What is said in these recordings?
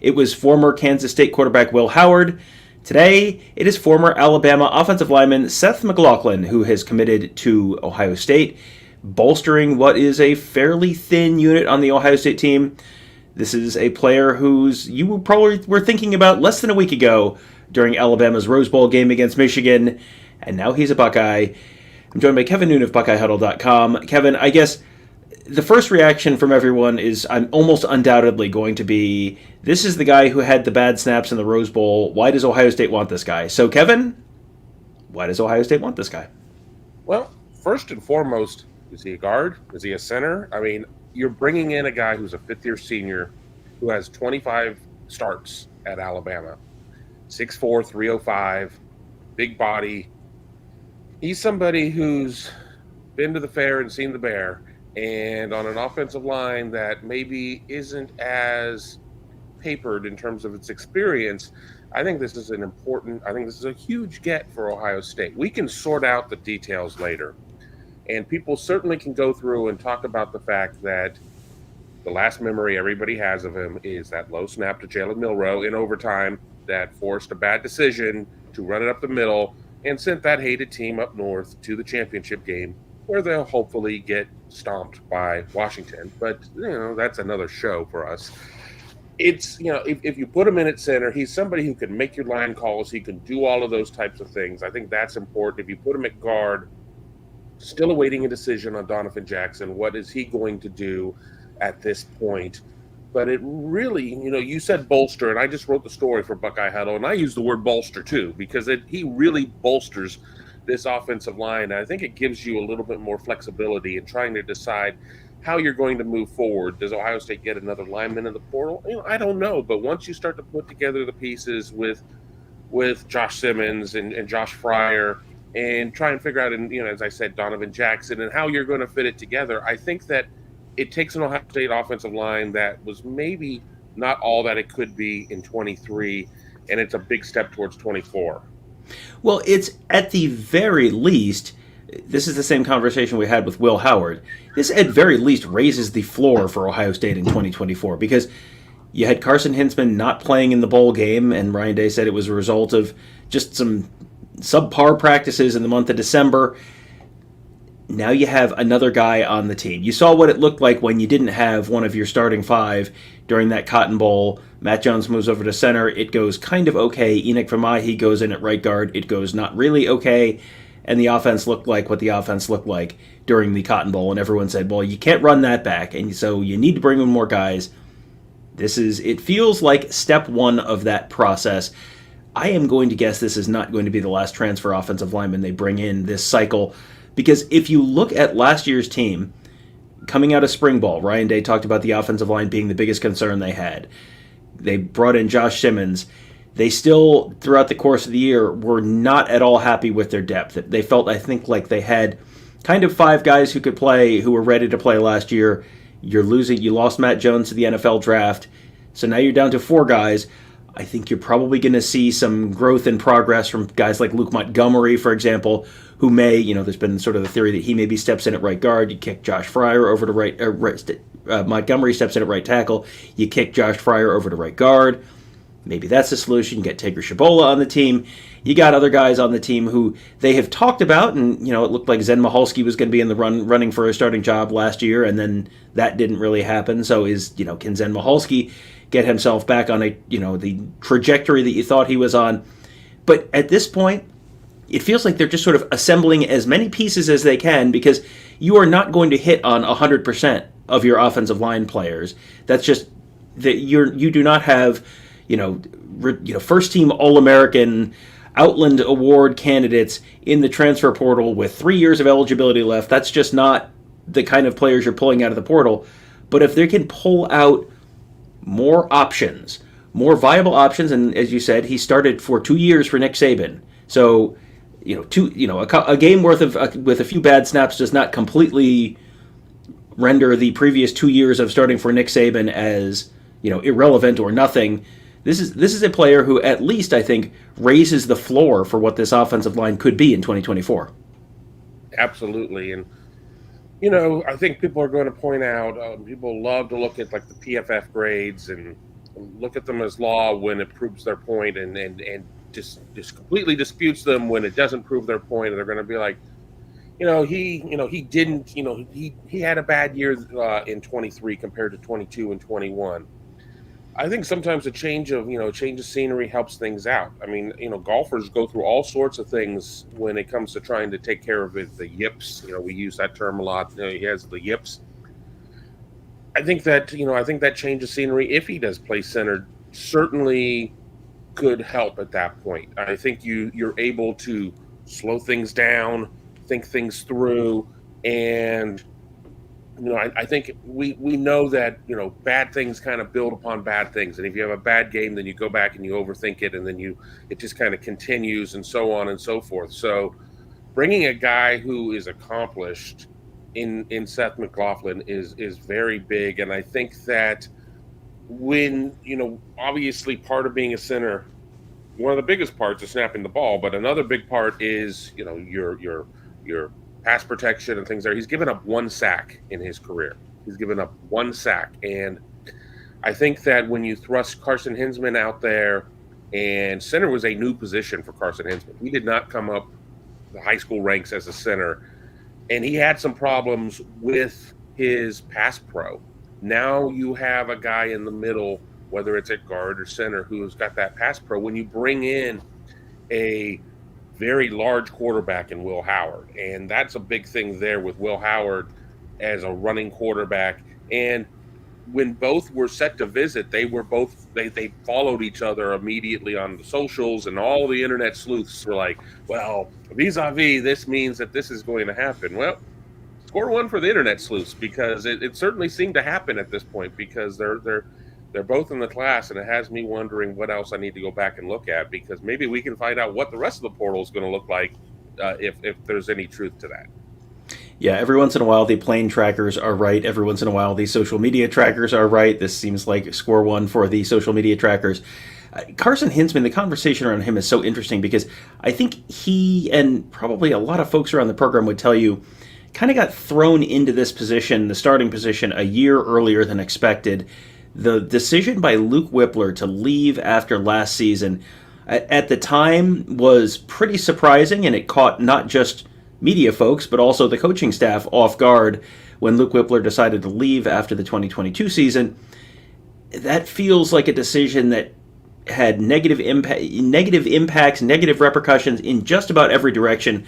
It was former Kansas State quarterback Will Howard. Today, it is former Alabama offensive lineman Seth McLaughlin, who has committed to Ohio State, bolstering what is a fairly thin unit on the Ohio State team. This is a player who's you probably were thinking about less than a week ago during Alabama's Rose Bowl game against Michigan, and now he's a Buckeye. I'm joined by Kevin Noon of BuckeyeHuddle.com. Kevin, I guess the first reaction from everyone is I'm almost undoubtedly going to be, this is the guy who had the bad snaps in the Rose Bowl. Why does Ohio State want this guy? So, Kevin, why does Ohio State want this guy? Well, first and foremost, is he a guard? Is he a center? I mean, you're bringing in a guy who's a fifth-year senior who has 25 starts at Alabama. 6'4", 305, big body. He's somebody who's been to the fair and seen the bear, and on an offensive line that maybe isn't as papered in terms of its experience. I think this is a huge get for Ohio State. We can sort out the details later. And people certainly can go through and talk about the fact that the last memory everybody has of him is that low snap to Jalen Milroe in overtime that forced a bad decision to run it up the middle and sent that hated team up north to the championship game where they'll hopefully get stomped by Washington. But, that's another show for us. It's, if you put him in at center, he's somebody who can make your line calls. He can do all of those types of things. I think that's important. If you put him at guard, still awaiting a decision on Donovan Jackson. What is he going to do at this point? But it really, you said bolster, and I just wrote the story for Buckeye Huddle, and I use the word bolster too, because he really bolsters this offensive line. And I think it gives you a little bit more flexibility in trying to decide how you're going to move forward. Does Ohio State get another lineman in the portal? I don't know. But once you start to put together the pieces with Josh Simmons and Josh Fryer, and try and figure out, as I said, Donovan Jackson, and how you're going to fit it together, I think that it takes an Ohio State offensive line that was maybe not all that it could be in 23, and it's a big step towards 24. Well, it's at the very least, this is the same conversation we had with Will Howard. This at very least raises the floor for Ohio State in 2024, because you had Carson Hintzman not playing in the bowl game, and Ryan Day said it was a result of just some subpar practices in the month of December. Now you have another guy on the team. You saw what it looked like when you didn't have one of your starting five during that Cotton Bowl. Matt Jones moves over to center. It goes kind of okay. Enoch Vamahi goes in at right guard. It goes not really okay. And the offense looked like what the offense looked like during the Cotton Bowl. And everyone said, well, you can't run that back. And so you need to bring in more guys. It feels like step one of that process. I am going to guess this is not going to be the last transfer offensive lineman they bring in this cycle, because if you look at last year's team, coming out of spring ball, Ryan Day talked about the offensive line being the biggest concern they had. They brought in Josh Simmons. They still, throughout the course of the year, were not at all happy with their depth. They felt, I think, like they had kind of five guys who could play, who were ready to play last year. You lost Matt Jones to the NFL draft, so now you're down to four guys. I think you're probably going to see some growth and progress from guys like Luke Montgomery, for example, who may, there's been sort of the theory that he maybe steps in at right guard. You kick Josh Fryer over to Montgomery steps in at right tackle. You kick Josh Fryer over to right guard. Maybe that's the solution. You get Taker Shabola on the team. You got other guys on the team who they have talked about, and it looked like Zen Mahalski was going to be in the running for a starting job last year, and then that didn't really happen. So can Zen Mahalski get himself back on the trajectory that you thought he was on? But at this point, it feels like they're just sort of assembling as many pieces as they can, because you are not going to hit on 100% of your offensive line players. That's just that you do not have first team All-American Outland Award candidates in the transfer portal with 3 years of eligibility left. That's just not the kind of players you're pulling out of the portal. But if they can pull out more options, more viable options, and as you said, he started for 2 years for Nick Saban. So, a game worth of with a few bad snaps does not completely render the previous 2 years of starting for Nick Saban as irrelevant or nothing. This is a player who at least I think raises the floor for what this offensive line could be in 2024. Absolutely, and I think people are going to point out, people love to look at like the PFF grades and look at them as law when it proves their point, and just completely disputes them when it doesn't prove their point. And they're going to be like, he didn't, he had a bad year in 23 compared to 22 and 21. I think sometimes a change of scenery helps things out. I mean, golfers go through all sorts of things when it comes to trying to take care of it. The yips, we use that term a lot. He has the yips. I think that change of scenery, if he does play center, certainly could help at that point. I think you're able to slow things down, think things through, and I think we know that bad things kind of build upon bad things, and if you have a bad game, then you go back and you overthink it, and then it just kind of continues, and so on and so forth. So bringing a guy who is accomplished in Seth McLaughlin is very big, and I think that when obviously part of being a center, one of the biggest parts is snapping the ball, but another big part is your pass protection and things there. He's given up 1 sack in his career. He's given up 1 sack. And I think that when you thrust Carson Hinman out there, and center was a new position for Carson Hinman. He did not come up the high school ranks as a center, and he had some problems with his pass pro. Now you have a guy in the middle, whether it's at guard or center, who's got that pass pro. When you bring in a very large quarterback in Will Howard, and that's a big thing there with Will Howard as a running quarterback. And when both were set to visit, they followed each other immediately on the socials, and all the internet sleuths were like, well, vis-a-vis, this means that this is going to happen. Well, score one for the internet sleuths, because it certainly seemed to happen at this point, because they're both in the class, and it has me wondering what else I need to go back and look at, because maybe we can find out what the rest of the portal is going to look like if there's any truth to that. Yeah, every once in a while the plane trackers are right. Every once in a while the social media trackers are right. This seems like score one for the social media trackers. Carson Hinman, the conversation around him is so interesting, because I think he, and probably a lot of folks around the program would tell you, kind of got thrown into this position, the starting position, a year earlier than expected. The decision by Luke Whippler to leave after last season at the time was pretty surprising, and it caught not just media folks but also the coaching staff off guard when Luke Whippler decided to leave after the 2022 season. That feels like a decision that had negative impacts, negative repercussions in just about every direction.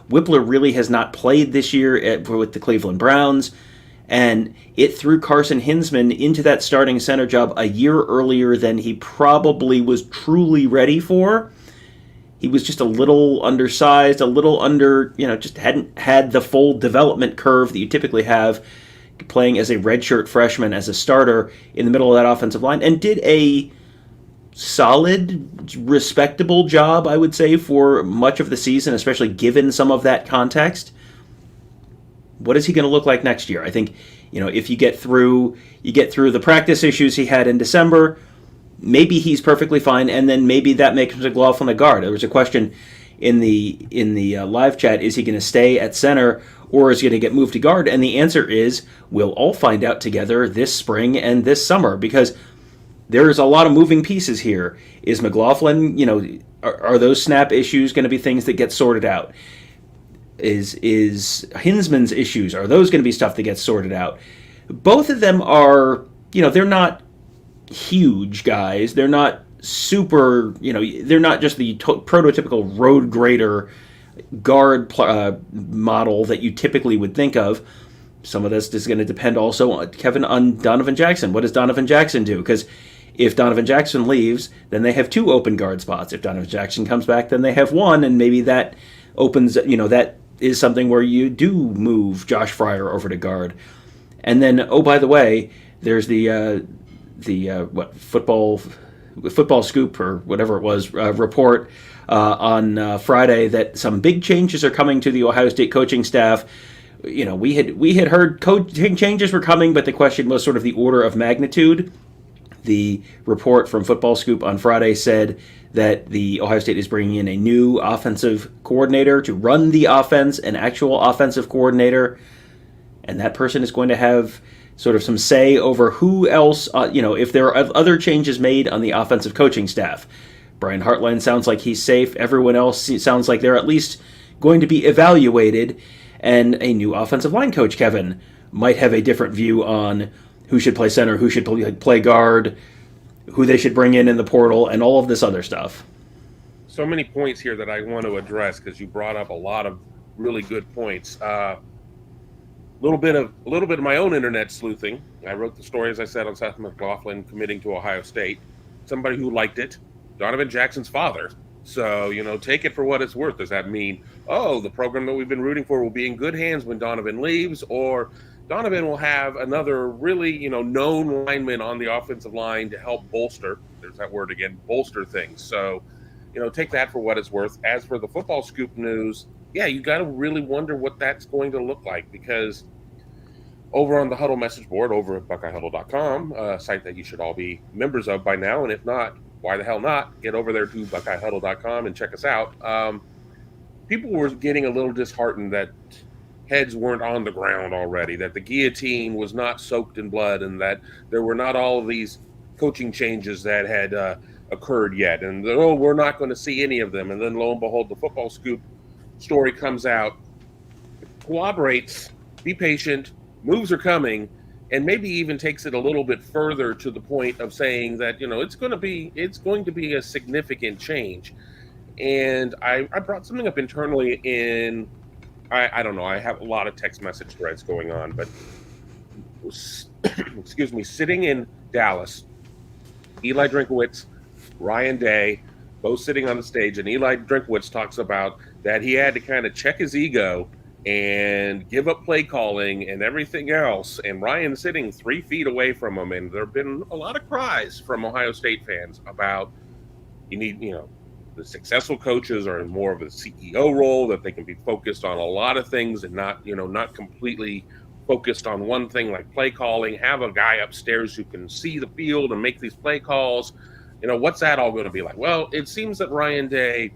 Whippler really has not played this year with the Cleveland Browns, and it threw Carson Hinman into that starting center job a year earlier than he probably was truly ready for. He was just a little undersized, a little just hadn't had the full development curve that you typically have playing as a redshirt freshman as a starter in the middle of that offensive line, and did a solid, respectable job, I would say, for much of the season, especially given some of that context. What is he going to look like next year? I think, if you get through the practice issues he had in December, maybe he's perfectly fine, and then maybe that makes McLaughlin a guard. There was a question in the live chat: is he going to stay at center, or is he going to get moved to guard? And the answer is, we'll all find out together this spring and this summer, because there's a lot of moving pieces here. Is McLaughlin, are those snap issues going to be things that get sorted out? Is Hinman's issues, are those going to be stuff that gets sorted out? Both of them are, they're not huge guys. They're not super, they're not just the prototypical road grader guard model that you typically would think of. Some of this is going to depend also on Donovan Jackson. What does Donovan Jackson do? Because if Donovan Jackson leaves, then they have 2 open guard spots. If Donovan Jackson comes back, then they have 1, and maybe that opens, that is something where you do move Josh Fryer over to guard. And then, oh, by the way, there's the football scoop or whatever it was report on Friday that some big changes are coming to the Ohio State coaching staff. We had heard coaching changes were coming, but the question was sort of the order of magnitude. The report from Football Scoop on Friday said that the Ohio State is bringing in a new offensive coordinator to run the offense, an actual offensive coordinator, and that person is going to have sort of some say over who else, if there are other changes made on the offensive coaching staff. Brian Hartline sounds like he's safe. Everyone else sounds like they're at least going to be evaluated. And a new offensive line coach, Kevin, might have a different view on who should play center, who should play guard, who they should bring in the portal, and all of this other stuff. So many points here that I want to address because you brought up a lot of really good points. A little bit of my own internet sleuthing. I wrote the story, as I said, on Seth McLaughlin committing to Ohio State. Somebody who liked it, Donovan Jackson's father. So, take it for what it's worth. Does that mean, the program that we've been rooting for will be in good hands when Donovan leaves, or Donovan will have another really, known lineman on the offensive line to help bolster, there's that word again, bolster things. So, take that for what it's worth. As for the football scoop news, you got to really wonder what that's going to look like, because over on the Huddle message board over at BuckeyeHuddle.com, a site that you should all be members of by now, and if not, why the hell not? Get over there to BuckeyeHuddle.com and check us out. People were getting a little disheartened that heads weren't on the ground already, that the guillotine was not soaked in blood, and that there were not all of these coaching changes that had occurred yet. And, we're not going to see any of them. And then, lo and behold, the football scoop story comes out, corroborates, be patient, moves are coming, and maybe even takes it a little bit further to the point of saying that, it's going to be a significant change. And I brought something up internally in, I don't know, I have a lot of text message threads going on, but excuse me, sitting in Dallas, Eli Drinkowitz, Ryan Day, both sitting on the stage, and Eli Drinkowitz talks about that he had to kind of check his ego and give up play calling and everything else. And Ryan sitting 3 feet away from him. And there have been a lot of cries from Ohio State fans about the successful coaches are in more of a CEO role, that they can be focused on a lot of things and not completely focused on one thing like play calling, have a guy upstairs who can see the field and make these play calls. What's that all going to be like? Well, it seems that Ryan Day,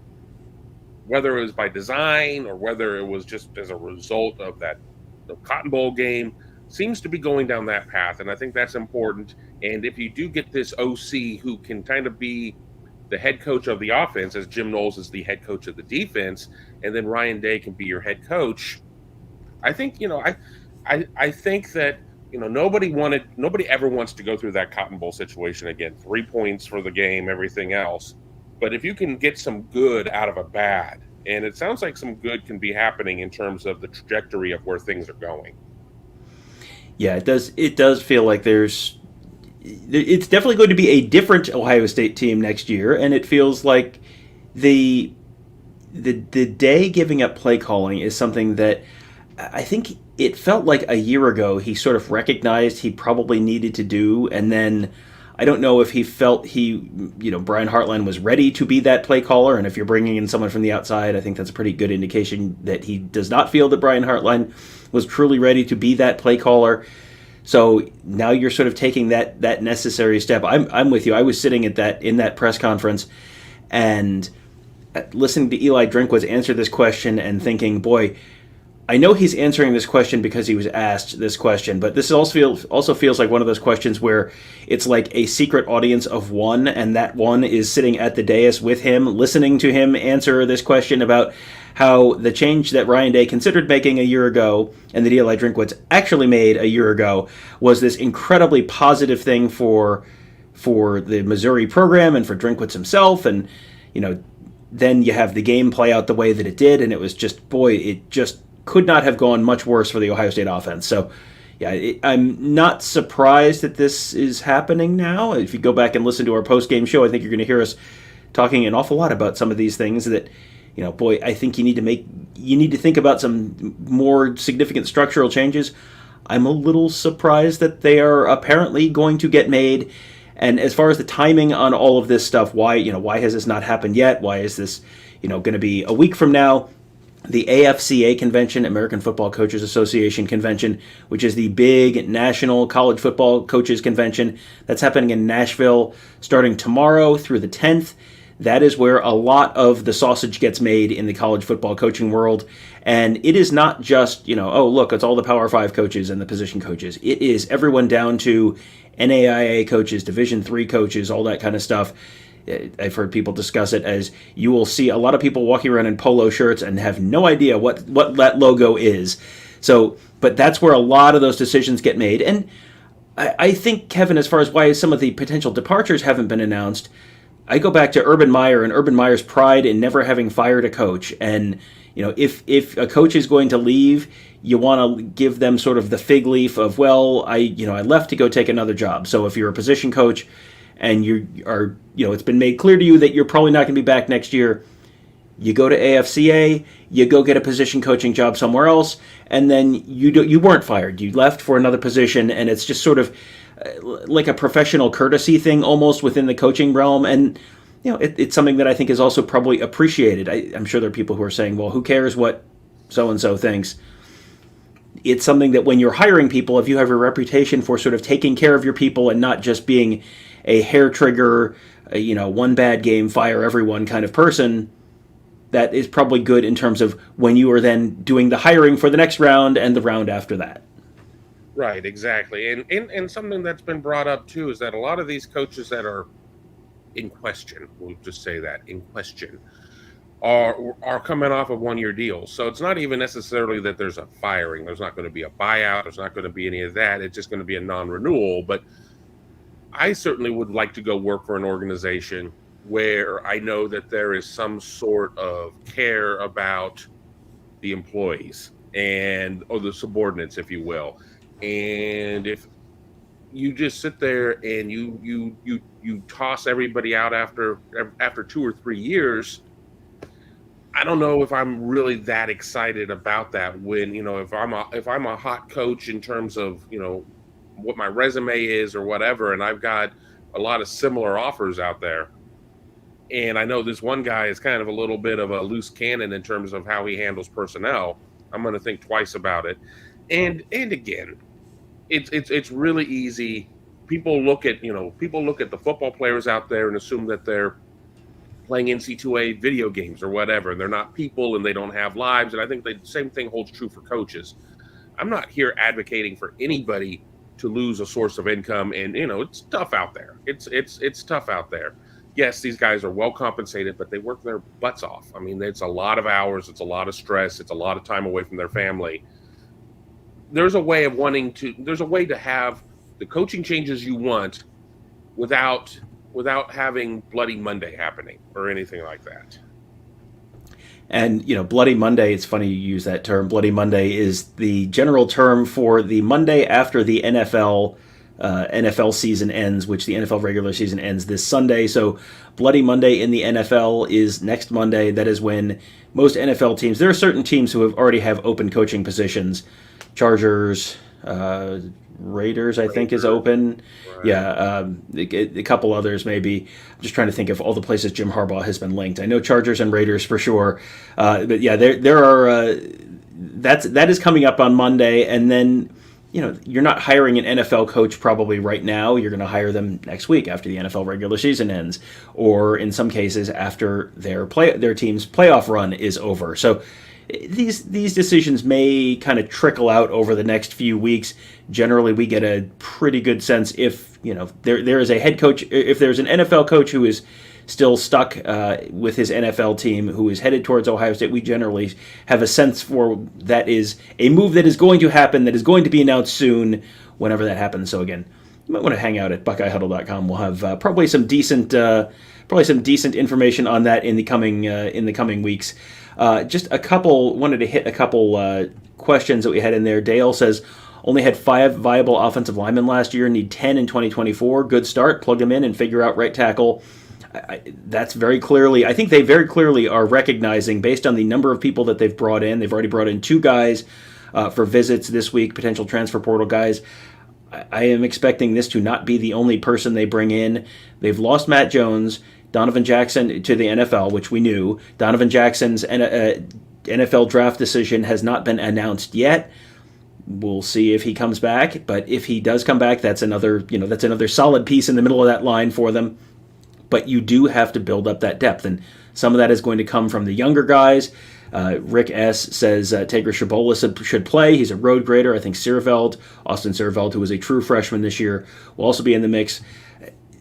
whether it was by design or whether it was just as a result of the Cotton Bowl game, seems to be going down that path. And I think that's important. And if you do get this OC who can kind of be the head coach of the offense, as Jim Knowles is the head coach of the defense, and then Ryan Day can be your head coach, I think, I think that, nobody ever wants to go through that Cotton Bowl situation again. 3 points for the game, everything else. But if you can get some good out of a bad, and it sounds like some good can be happening in terms of the trajectory of where things are going. Yeah, it does. It does feel like it's definitely going to be a different Ohio State team next year, and it feels like the Day giving up play calling is something that I think it felt like a year ago he sort of recognized he probably needed to do, and then I don't know if he felt Brian Hartline was ready to be that play caller, and if you're bringing in someone from the outside, I think that's a pretty good indication that he does not feel that Brian Hartline was truly ready to be that play caller. So now you're sort of taking that necessary step. I'm with you. I was sitting in that press conference and listening to Eli Drinkwitz answer this question and thinking, boy, I know he's answering this question because he was asked this question, but this also feels like one of those questions where it's like a secret audience of one, and that one is sitting at the dais with him, listening to him answer this question about how the change that Ryan Day considered making a year ago and that Eli Drinkwitz actually made a year ago was this incredibly positive thing for the Missouri program and for Drinkwitz himself. And, then you have the game play out the way that it did, and it was just, it just could not have gone much worse for the Ohio State offense. So, yeah, I'm not surprised that this is happening now. If you go back and listen to our post-game show, I think you're going to hear us talking an awful lot about some of these things that, I think you need to think about some more significant structural changes. I'm a little surprised that they are apparently going to get made. And as far as the timing on all of this stuff, why has this not happened yet? Why is this, going to be a week from now? The AFCA convention, American Football Coaches Association convention, which is the big national college football coaches convention that's happening in Nashville starting tomorrow through the 10th. that is where a lot of the sausage gets made in the college football coaching world. And it is not just, oh, look, it's all the Power 5 coaches and the position coaches. It is everyone down to NAIA coaches, Division III coaches, all that kind of stuff. I've heard people discuss it as you will see a lot of people walking around in polo shirts and have no idea what that logo is. So, but that's where a lot of those decisions get made. And I think, Kevin, as far as why some of the potential departures haven't been announced, I go back to Urban Meyer and Urban Meyer's pride in never having fired a coach. And, if a coach is going to leave, you want to give them sort of the fig leaf of, well, I left to go take another job. So if you're a position coach and you are, it's been made clear to you that you're probably not going to be back next year, you go to AFCA, you go get a position coaching job somewhere else, and then you weren't fired. You left for another position, and it's just sort of like a professional courtesy thing almost within the coaching realm. And it's something that I think is also probably appreciated. I'm sure there are people who are saying, well, who cares what so-and-so thinks? It's something that when you're hiring people, if you have a reputation for sort of taking care of your people and not just being a hair trigger, one bad game, fire everyone kind of person, that is probably good in terms of when you are then doing the hiring for the next round and the round after that. Right, exactly. And something that's been brought up too is that a lot of these coaches that are in question, we'll just say that, in question, are coming off of one-year deals. So it's not even necessarily that there's a firing. There's not going to be a buyout. There's not going to be any of that. It's just going to be a non-renewal. But I certainly would like to go work for an organization where I know that there is some sort of care about the employees or the subordinates, if you will. And if you just sit there and you toss everybody out after 2 or 3 years, I don't know if I'm really that excited about that. When if I'm a hot coach in terms of what my resume is or whatever, and I've got a lot of similar offers out there, and I know this one guy is kind of a little bit of a loose cannon in terms of how he handles personnel, I'm going to think twice about it. And again, it's really easy. People look at the football players out there and assume that they're playing NC2A video games or whatever, and they're not people and they don't have lives. And I think the same thing holds true for coaches. I'm not here advocating for anybody to lose a source of income, and it's tough out there. It's tough out there. Yes, these guys are well compensated, but they work their butts off. I mean, it's a lot of hours, it's a lot of stress, it's a lot of time away from their family. There's a way to have the coaching changes you want without having Bloody Monday happening or anything like that. And, Bloody Monday, it's funny you use that term. Bloody Monday is the general term for the Monday after the NFL season ends, which the NFL regular season ends this Sunday. So Bloody Monday in the NFL is next Monday. That is when most NFL teams, there are certain teams who already have open coaching positions. Chargers, Raiders, I think, is open. Right. Yeah, a couple others maybe. I'm just trying to think of all the places Jim Harbaugh has been linked. I know Chargers and Raiders for sure. But yeah, there are. That is coming up on Monday, and then you're not hiring an NFL coach probably right now. You're going to hire them next week after the NFL regular season ends, or in some cases after their team's playoff run is over. So these decisions may kind of trickle out over the next few weeks. Generally, we get a pretty good sense if there is a head coach, if there's an NFL coach who is still stuck with his NFL team who is headed towards Ohio State. We generally have a sense for that is a move that is going to happen, that is going to be announced soon, whenever that happens. So again, you might want to hang out at BuckeyeHuddle.com. We'll have probably some decent information on that in the coming weeks. Wanted to hit a couple questions that we had in there. Dale says, only had 5 viable offensive linemen last year, need 10 in 2024. Good start, plug them in and figure out right tackle. That's very clearly, I think they very clearly are recognizing, based on the number of people that they've brought in, they've already brought in 2 guys for visits this week, potential transfer portal guys. I am expecting this to not be the only person they bring in. They've lost Matt Jones, Donovan Jackson to the NFL, which we knew. Donovan Jackson's NFL draft decision has not been announced yet. We'll see if he comes back, but if he does come back, that's another solid piece in the middle of that line for them. but you do have to build up that depth, and some of that is going to come from the younger guys. Rick S. says Tager Shabola should play. He's a road grader. I think Austin Searveld, who was a true freshman this year, will also be in the mix.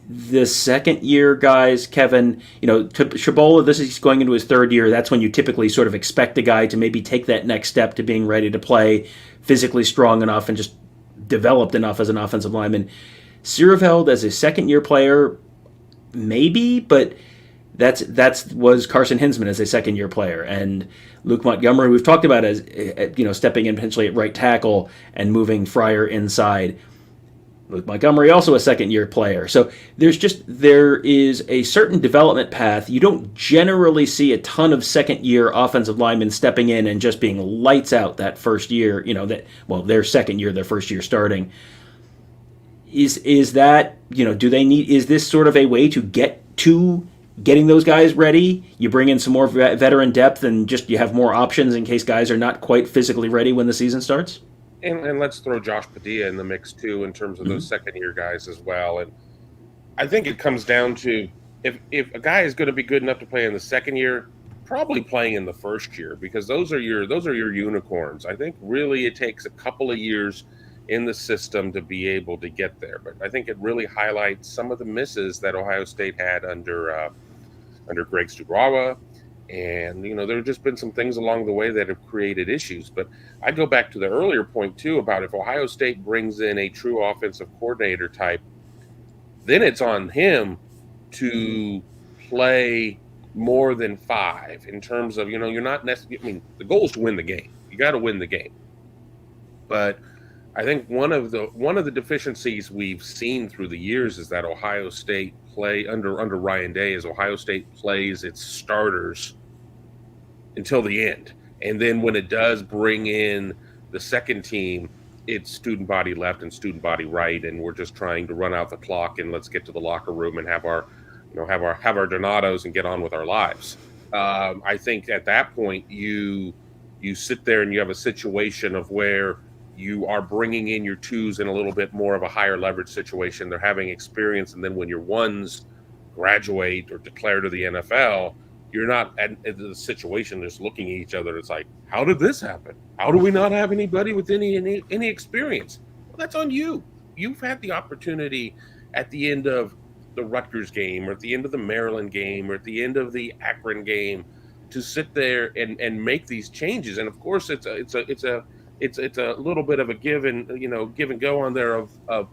The second year guys, Kevin, Shabola, he's going into his third year. That's when you typically sort of expect a guy to maybe take that next step to being ready to play, physically strong enough and just developed enough as an offensive lineman. Searveld as a second year player, maybe, but that was Carson Hinman as a second year player, and Luke Montgomery we've talked about as stepping in potentially at right tackle and moving Fryer inside. Luke Montgomery also a second year player. So there is a certain development path. You don't generally see a ton of second year offensive linemen stepping in and just being lights out that first year, their second year, their first year starting. Is that, do they need, is this sort of a way to get to getting those guys ready? You bring in some more veteran depth and just you have more options in case guys are not quite physically ready when the season starts? And let's throw Josh Padilla in the mix too in terms of those second-year guys as well. And I think it comes down to if a guy is going to be good enough to play in the second year, probably playing in the first year, because those are your unicorns. I think really it takes a couple of years in the system to be able to get there. But I think it really highlights some of the misses that Ohio State had under Greg Studrawa. And, there have just been some things along the way that have created issues. But I go back to the earlier point, too, about if Ohio State brings in a true offensive coordinator type, then it's on him to play more than 5 in terms of, you're not necessarily, the goal is to win the game. You got to win the game. But I think one of the deficiencies we've seen through the years is that Ohio State play under Ryan Day is Ohio State plays its starters until the end. And then when it does bring in the second team, it's student body left and student body right, and we're just trying to run out the clock and let's get to the locker room and have our Donatos and get on with our lives. I think at that point you sit there and you have a situation of where you are bringing in your twos in a little bit more of a higher leverage situation. They're having experience, and then when your ones graduate or declare to the NFL, you're not at the situation just looking at each other. It's like, how did this happen? How do we not have anybody with any experience? Well, that's on you. You've had the opportunity at the end of the Rutgers game or at the end of the Maryland game or at the end of the Akron game to sit there and make these changes. And of course, it's a little bit of a give and go on there of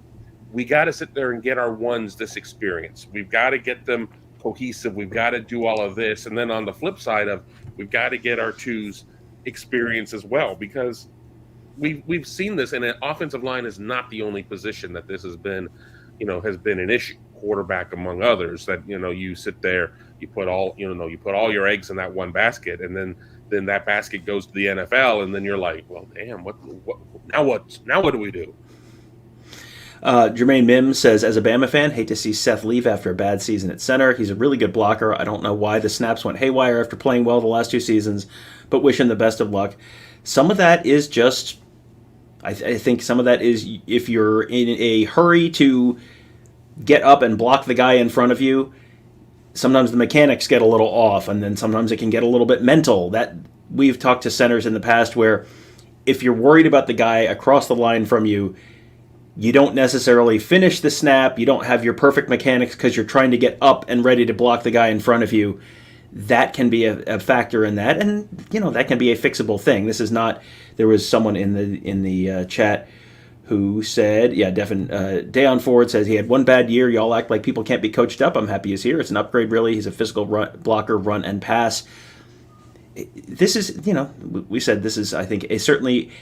we got to sit there and get our ones this experience. We've got to get them cohesive. We've got to do all of this. And then on the flip side of we've got to get our twos experience as well, because we've seen this, and an offensive line is not the only position that this has been an issue. Quarterback among others, that you sit there, you put all your eggs in that one basket, and then that basket goes to the NFL, and then you're like, well, damn, what now what do we do? Jermaine Mims says, as a Bama fan, hate to see Seth leave after a bad season at center. He's a really good blocker. I don't know why the snaps went haywire after playing well the last 2 seasons, but wish him the best of luck. Some of that is just, I think some of that is if you're in a hurry to get up and block the guy in front of you, sometimes the mechanics get a little off, and then sometimes it can get a little bit mental. That we've talked to centers in the past where if you're worried about the guy across the line from you, you don't necessarily finish the snap, you don't have your perfect mechanics because you're trying to get up and ready to block the guy in front of you. That can be a factor in that, and that can be a fixable thing. This is not. There was someone in the chat who said, Dayon Ford says he had one bad year. Y'all act like people can't be coached up. I'm happy he's here. It's an upgrade, really. He's a physical blocker, run and pass. This is, we said this is, I think, certainly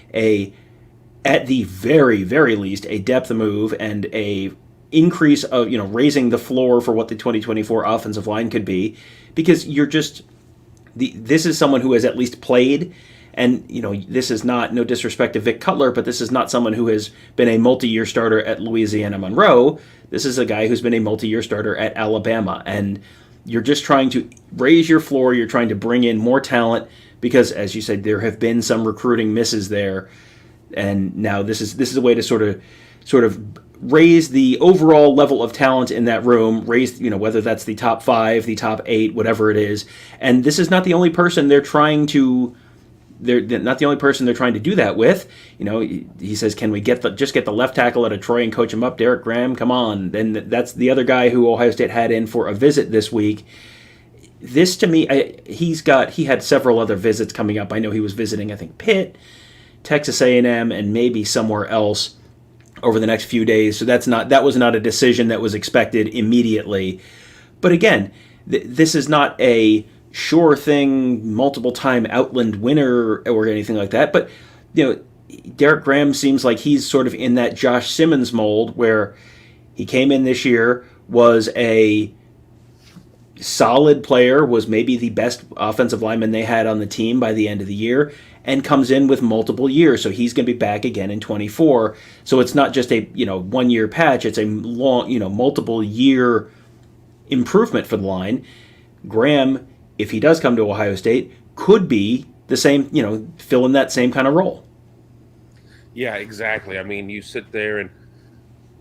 at the very, very least, a depth move and a increase of, raising the floor for what the 2024 offensive line could be, because this is someone who has at least played. And, this is not, no disrespect to Vic Cutler, but this is not someone who has been a multi-year starter at Louisiana Monroe. This is a guy who's been a multi-year starter at Alabama. And you're just trying to raise your floor. You're trying to bring in more talent because, as you said, there have been some recruiting misses there. And now this is a way to sort of raise the overall level of talent in that room, raise, whether that's the top 5, the top 8, whatever it is. And this is not the only person they're not the only person they're trying to do that with. He says, can we just get the left tackle out of Troy and coach him up? Derek Graham, come on. Then that's the other guy who Ohio State had in for a visit this week. This, to me, he had several other visits coming up. I know he was visiting, I think, Pitt, Texas A&M, and maybe somewhere else over the next few days. So that was not a decision that was expected immediately. But again, this is not a sure thing, multiple-time Outland winner or anything like that. But, Derek Graham seems like he's sort of in that Josh Simmons mold where he came in this year, was a solid player, was maybe the best offensive lineman they had on the team by the end of the year, and comes in with multiple years. So he's going to be back again in 24. So it's not just a, 1-year patch. It's a long, multiple-year improvement for the line. Graham, if he does come to Ohio State, could be the same, fill in that same kind of role. Yeah, exactly. I mean, you sit there and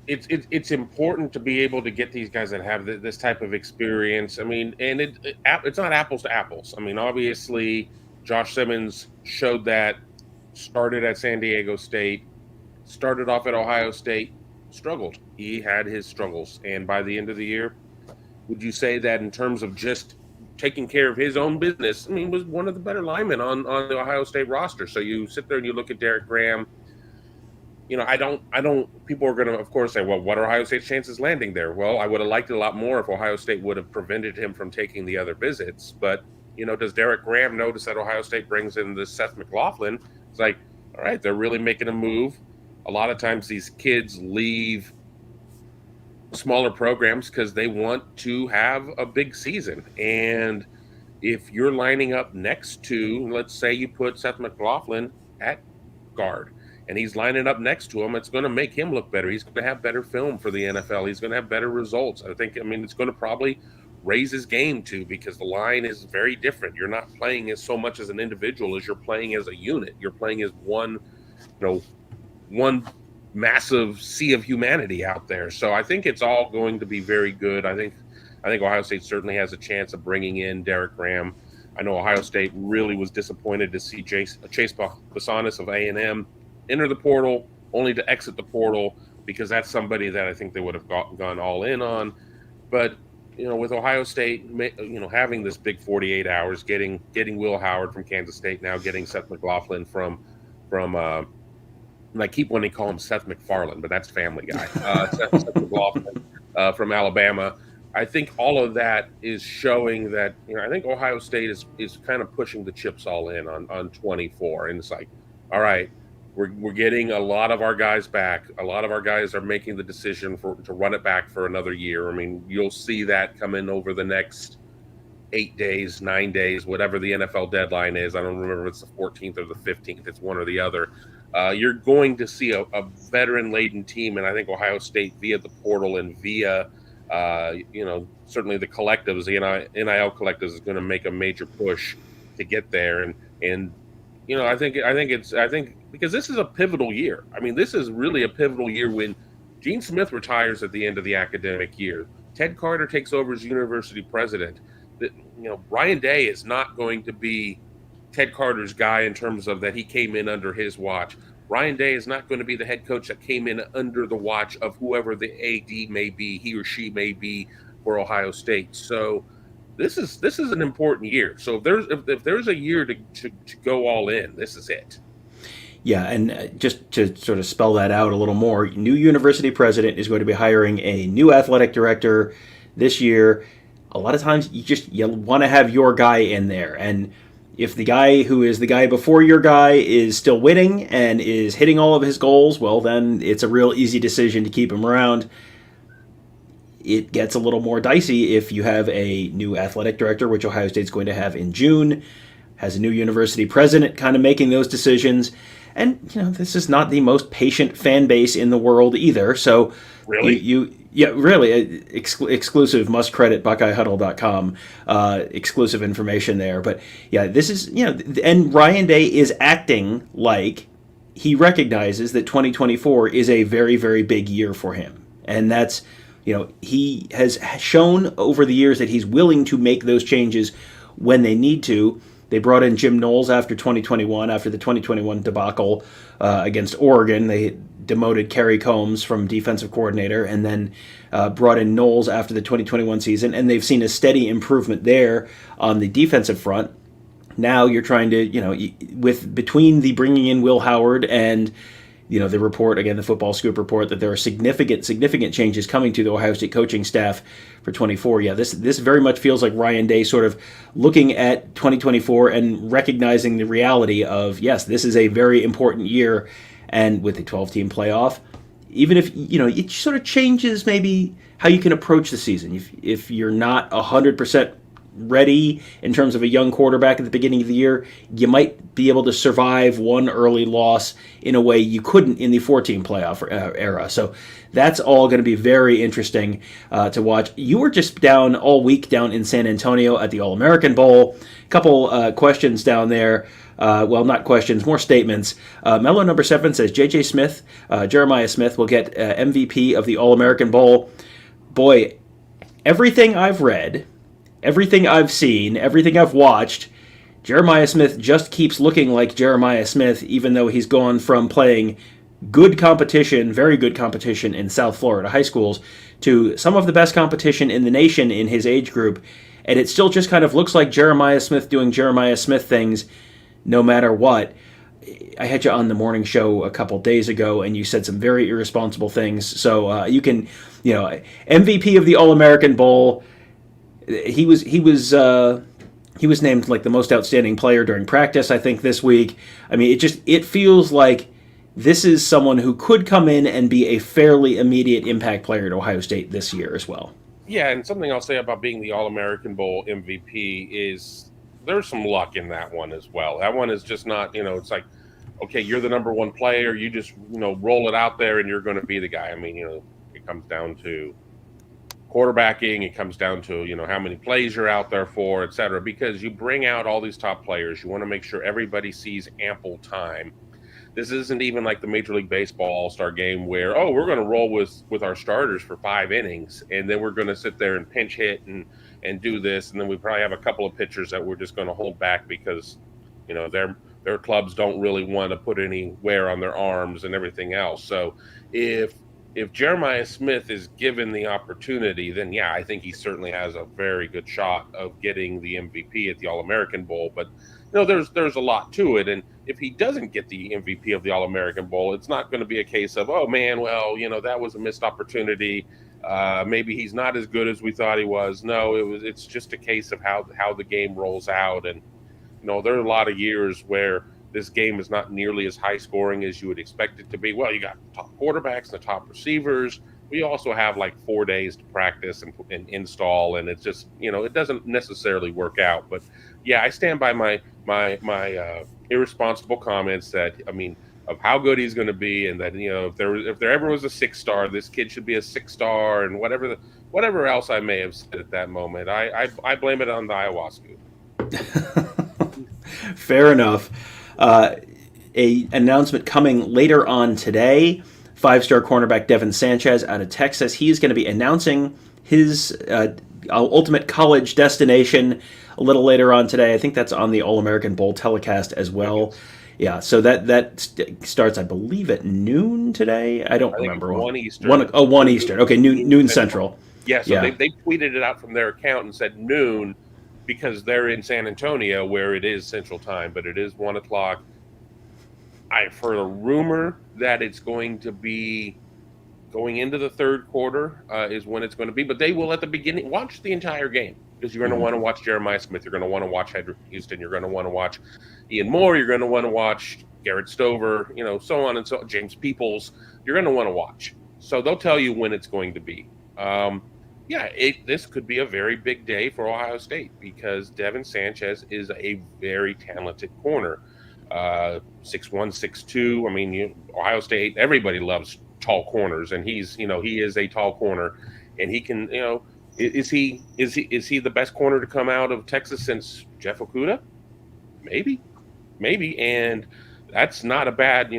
it's important to be able to get these guys that have this type of experience. I mean, and it's not apples to apples. I mean, obviously, Josh Simmons showed that, started at San Diego State, started off at Ohio State, struggled. He had his struggles. And by the end of the year, would you say that in terms of just taking care of his own business, I mean, was one of the better linemen on the Ohio State roster? So you sit there and you look at Derek Graham. I don't, people are going to, of course, say, well, what are Ohio State's chances landing there? Well, I would have liked it a lot more if Ohio State would have prevented him from taking the other visits. But, does Derek Graham notice that Ohio State brings in this Seth McLaughlin? It's like, all right, they're really making a move. A lot of times these kids leave smaller programs because they want to have a big season. And if you're lining up next to, let's say you put Seth McLaughlin at guard, and he's lining up next to him, it's going to make him look better. He's going to have better film for the NFL. He's going to have better results. It's going to probably raise his game too, because the line is very different. You're not playing as so much as an individual as you're playing as a unit. You're playing as one massive sea of humanity out there. So I think it's all going to be very good. I think Ohio State certainly has a chance of bringing in Derek Graham. I know Ohio State really was disappointed to see Chase Basanis of A&M enter the portal, only to exit the portal, because that's somebody that I think they would have gone all in on. But, with Ohio State, having this big 48 hours, getting Will Howard from Kansas State, now getting Seth McLaughlin from and I keep wanting to call him Seth MacFarlane, but that's Family Guy. Seth McLaughlin from Alabama. I think all of that is showing that, I think Ohio State is kind of pushing the chips all in on 24. And it's like, all right, we're getting a lot of our guys back. A lot of our guys are making the decision to run it back for another year. I mean, you'll see that come in over the next 8 days, 9 days, whatever the NFL deadline is. I don't remember if it's the 14th or the 15th. It's one or the other. You're going to see a veteran-laden team, and I think Ohio State, via the portal and via, certainly the collectives, the NIL collectives, is going to make a major push to get there. And I think because this is a pivotal year. I mean, this is really a pivotal year when Gene Smith retires at the end of the academic year. Ted Carter takes over as university president. Ryan Day is not going to be Ted Carter's guy in terms of that he came in under his watch. Ryan Day is not going to be the head coach that came in under the watch of whoever the AD may be, he or she may be for Ohio State. So this is an important year. So if there's a year to go all in, this is it. Yeah, and just to sort of spell that out a little more, new university president is going to be hiring a new athletic director this year. A lot of times you want to have your guy in there, and if the guy who is the guy before your guy is still winning and is hitting all of his goals, well, then it's a real easy decision to keep him around. It gets a little more dicey if you have a new athletic director, which Ohio State's going to have in June, has a new university president kind of making those decisions. And, this is not the most patient fan base in the world either. So really, really exclusive, must credit BuckeyeHuddle.com, exclusive information there. But yeah, this is, and Ryan Day is acting like he recognizes that 2024 is a very, very big year for him. And that's, he has shown over the years that he's willing to make those changes when they need to. They brought in Jim Knowles after 2021, after the 2021 debacle against Oregon. They demoted Kerry Combs from defensive coordinator and then brought in Knowles after the 2021 season. And they've seen a steady improvement there on the defensive front. Now you're trying to, between the bringing in Will Howard and, the report, again, the Football Scoop report, that there are significant changes coming to the Ohio State coaching staff for 24. Yeah, this very much feels like Ryan Day sort of looking at 2024 and recognizing the reality of, yes, this is a very important year. And with the 12-team playoff, even if, it sort of changes maybe how you can approach the season. If you're not 100% ready in terms of a young quarterback at the beginning of the year, you might be able to survive one early loss in a way you couldn't in the 14 playoff era. So that's all going to be very interesting to watch. You were just down all week down in San Antonio at the All-American Bowl. A couple questions down there. Well, not questions, more statements. Mellow number 7 says J.J. Smith, Jeremiah Smith, will get MVP of the All-American Bowl. Boy, everything I've read, everything I've seen, everything I've watched, Jeremiah Smith just keeps looking like Jeremiah Smith, even though he's gone from playing good competition, very good competition in South Florida high schools, to some of the best competition in the nation in his age group. And it still just kind of looks like Jeremiah Smith doing Jeremiah Smith things no matter what. I had you on the morning show a couple days ago, and you said some very irresponsible things. So you can, MVP of the All-American Bowl. He was named like the most outstanding player during practice, I think, this week. I mean, it feels like this is someone who could come in and be a fairly immediate impact player at Ohio State this year as well. Yeah, and something I'll say about being the All-American Bowl MVP is there's some luck in that one as well. That one is just not, it's like, okay, you're the number one player. You just, roll it out there and you're going to be the guy. I mean, it comes down to quarterbacking. It comes down to, how many plays you're out there for, et cetera, because you bring out all these top players. You want to make sure everybody sees ample time. This isn't even like the Major League Baseball All-Star game where, we're going to roll with our starters for 5 innings, and then we're going to sit there and pinch hit and do this, and then we probably have a couple of pitchers that we're just going to hold back because, their clubs don't really want to put any wear on their arms and everything else. So if Jeremiah Smith is given the opportunity, then yeah, I think he certainly has a very good shot of getting the MVP at the All-American Bowl. But there's a lot to it, and if he doesn't get the MVP of the All-American Bowl, it's not going to be a case of, oh man, well, that was a missed opportunity. Maybe he's not as good as we thought he was. No, it's just a case of how the game rolls out, and there are a lot of years where this game is not nearly as high scoring as you would expect it to be. Well, you got top quarterbacks and the top receivers. We also have like 4 days to practice and install, and it's just, it doesn't necessarily work out. But yeah, I stand by my irresponsible comments that, of how good he's going to be, and that, if there ever was a 6-star, this kid should be a 6-star, and whatever else I may have said at that moment. I blame it on the ayahuasca. Fair enough. A announcement coming later on today. 5-star cornerback Devin Sanchez out of Texas. He is going to be announcing his ultimate college destination a little later on today. I think that's on the All-American Bowl telecast as well. Yeah, so that starts, I believe, at noon today. I don't remember. 1 Eastern. 1 Eastern. Okay, noon Central. Yeah, so they tweeted it out from their account and said noon because they're in San Antonio where it is Central Time, but it is 1 o'clock. I've heard a rumor that it's going to be going into the third quarter is when it's going to be, but they will at the beginning watch the entire game because you're going to want to watch Jeremiah Smith. You're going to want to watch Hedrick Houston. You're going to want to watch Ian Moore. You're going to want to watch Garrett Stover, so on and so on, James Peoples. You're going to want to watch. So they'll tell you when it's going to be. This could be a very big day for Ohio State because Devin Sanchez is a very talented corner. 6'1", 6'2". Ohio State, everybody loves tall corners, and he's, he is a tall corner, and he can, is he the best corner to come out of Texas since Jeff Okudah? Maybe. And That's not a bad,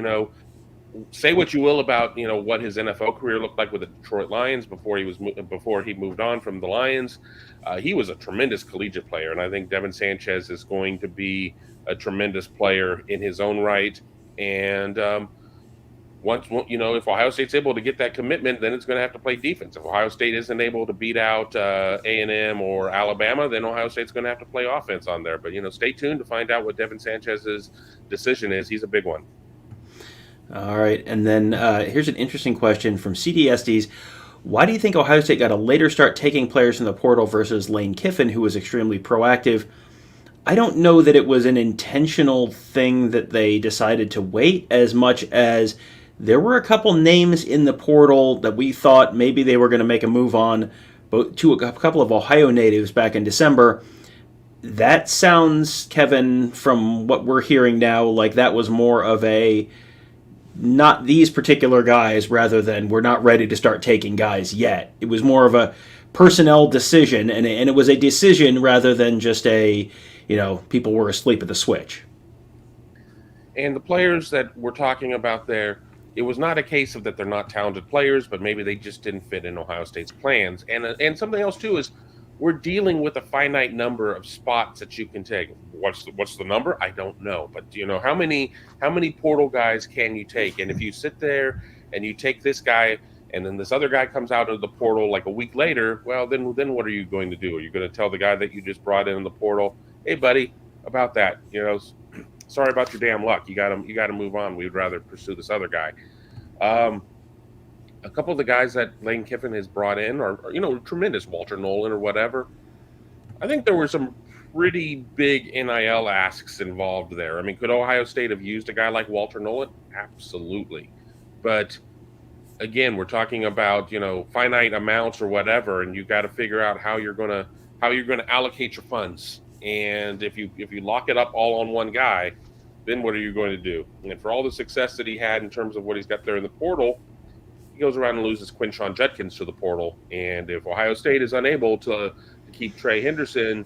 say what you will about, what his NFL career looked like with the Detroit Lions before he moved on from the Lions. He was a tremendous collegiate player, and I think Devin Sanchez is going to be a tremendous player in his own right. And if Ohio State's able to get that commitment, then it's going to have to play defense. If Ohio State isn't able to beat out A&M or Alabama, then Ohio State's going to have to play offense on there. But stay tuned to find out what Devin Sanchez's decision is. He's a big one. All right, and then here's an interesting question from CDSDs. Why do you think Ohio State got a later start taking players from the portal versus Lane Kiffin, who was extremely proactive? I don't know that it was an intentional thing that they decided to wait as much as there were a couple names in the portal that we thought maybe they were going to make a move on, to a couple of Ohio natives back in December. That sounds, Kevin, from what we're hearing now, like that was more of a not these particular guys rather than we're not ready to start taking guys yet. It was more of a personnel decision, and it was a decision rather than just a, people were asleep at the switch. And the players that we're talking about there, it was not a case of that they're not talented players, but maybe they just didn't fit in Ohio State's plans. And something else, too, is we're dealing with a finite number of spots that you can take. What's the number? I don't know. But how many portal guys can you take? And if you sit there and you take this guy and then this other guy comes out of the portal like a week later, well, then what are you going to do? Are you going to tell the guy that you just brought in the portal, hey, buddy, about that? Sorry about your damn luck. You got to move on. We'd rather pursue this other guy. A couple of the guys that Lane Kiffin has brought in are tremendous. Walter Nolan or whatever. I think there were some pretty big NIL asks involved there. I mean, could Ohio State have used a guy like Walter Nolan? Absolutely. But again, we're talking about, finite amounts or whatever, and you got to figure out how you're going to allocate your funds. And if you lock it up all on one guy, then what are you going to do? And for all the success that he had in terms of what he's got there in the portal, he goes around and loses Quinshon Judkins to the portal. And if Ohio State is unable to keep Trey Henderson,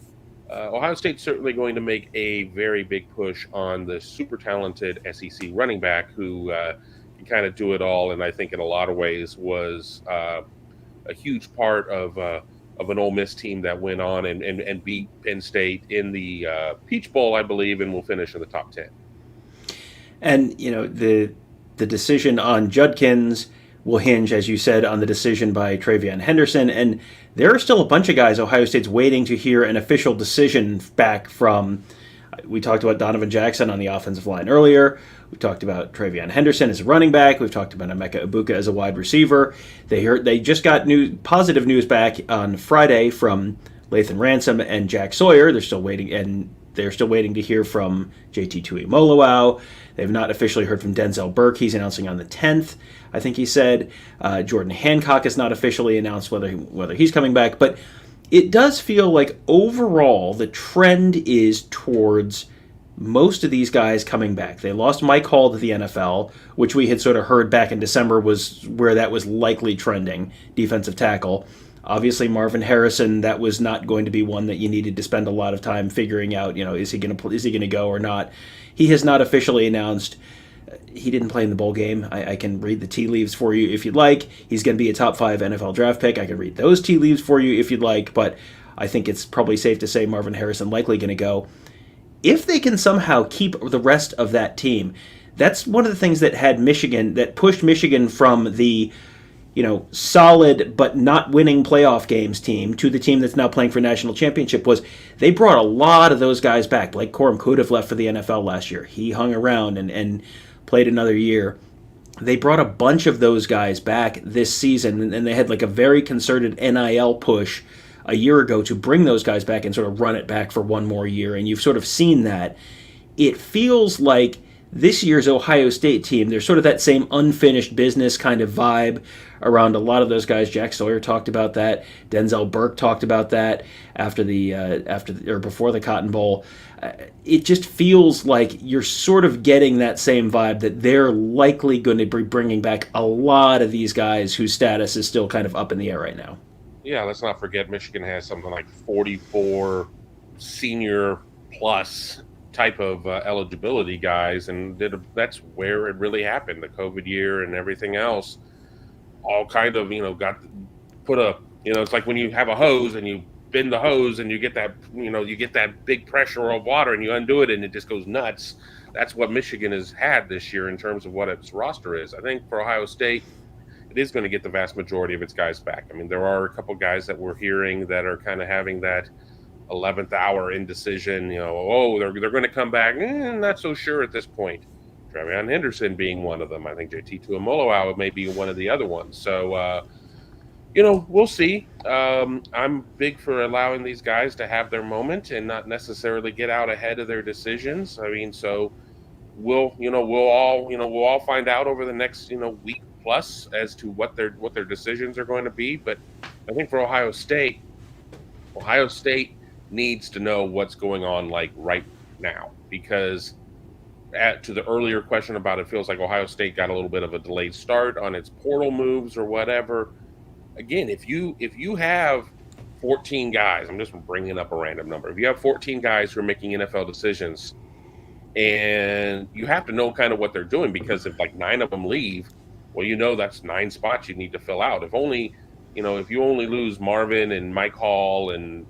Ohio State's certainly going to make a very big push on the super talented SEC running back who can kind of do it all. And I think in a lot of ways was a huge part of an Ole Miss team that went on and beat Penn State in the Peach Bowl, I believe, and will finish in the top 10. And, the decision on Judkins will hinge, as you said, on the decision by Travion Henderson. And there are still a bunch of guys Ohio State's waiting to hear an official decision back from. We talked about Donovan Jackson on the offensive line earlier. We talked about Travion Henderson as a running back. We've talked about Emeka Ibuka as a wide receiver. They just got positive news back on Friday from Lathan Ransom and Jack Sawyer. They're still waiting, and they're still waiting to hear from JT Tuimoloau. They've not officially heard from Denzel Burke. He's announcing on the 10th, I think he said. Jordan Hancock has not officially announced whether he's coming back. But it does feel like overall the trend is towards most of these guys coming back. They lost Mike Hall to the NFL, which we had sort of heard back in December was where that was likely trending, defensive tackle. Obviously, Marvin Harrison, that was not going to be one that you needed to spend a lot of time figuring out, is he going to go or not? He has not officially announced. He didn't play in the bowl game. I can read the tea leaves for you if you'd like. He's going to be a top 5 NFL draft pick. I can read those tea leaves for you if you'd like, but I think it's probably safe to say Marvin Harrison likely going to go. If they can somehow keep the rest of that team, that's one of the things that pushed Michigan from the solid but not winning playoff games team to the team that's now playing for national championship was they brought a lot of those guys back. Blake Corum could have left for the NFL last year. He hung around and played another year. They brought a bunch of those guys back this season, and they had like a very concerted NIL push a year ago to bring those guys back and sort of run it back for one more year, and you've sort of seen that. It feels like this year's Ohio State team, there's sort of that same unfinished business kind of vibe around a lot of those guys. Jack Sawyer talked about that. Denzel Burke talked about that before the Cotton Bowl. It just feels like you're sort of getting that same vibe that they're likely going to be bringing back a lot of these guys whose status is still kind of up in the air right now. Yeah, let's not forget Michigan has something like 44 senior plus type of eligibility guys, and that's where it really happened. The COVID year and everything else, all kind of got put a it's like when you have a hose and you bend the hose and you get that big pressure of water and you undo it and it just goes nuts. That's what Michigan has had this year in terms of what its roster is. I think for Ohio State, it is going to get the vast majority of its guys back. I mean, there are a couple guys that we're hearing that are kind of having that 11th hour indecision. They're going to come back. Not so sure at this point. Travion Henderson being one of them. I think JT Tuimoloau may be one of the other ones. So, we'll see. I'm big for allowing these guys to have their moment and not necessarily get out ahead of their decisions. I mean, so we'll all find out over the next week plus as to what their decisions are going to be. But I think for Ohio State needs to know what's going on like right now, because to the earlier question about it feels like Ohio State got a little bit of a delayed start on its portal moves or whatever. Again, if you have 14 guys, I'm just bringing up a random number. If you have 14 guys who are making NFL decisions, and you have to know kind of what they're doing, because if like 9 of them leave, well, that's 9 spots you need to fill out. If you only lose Marvin and Mike Hall and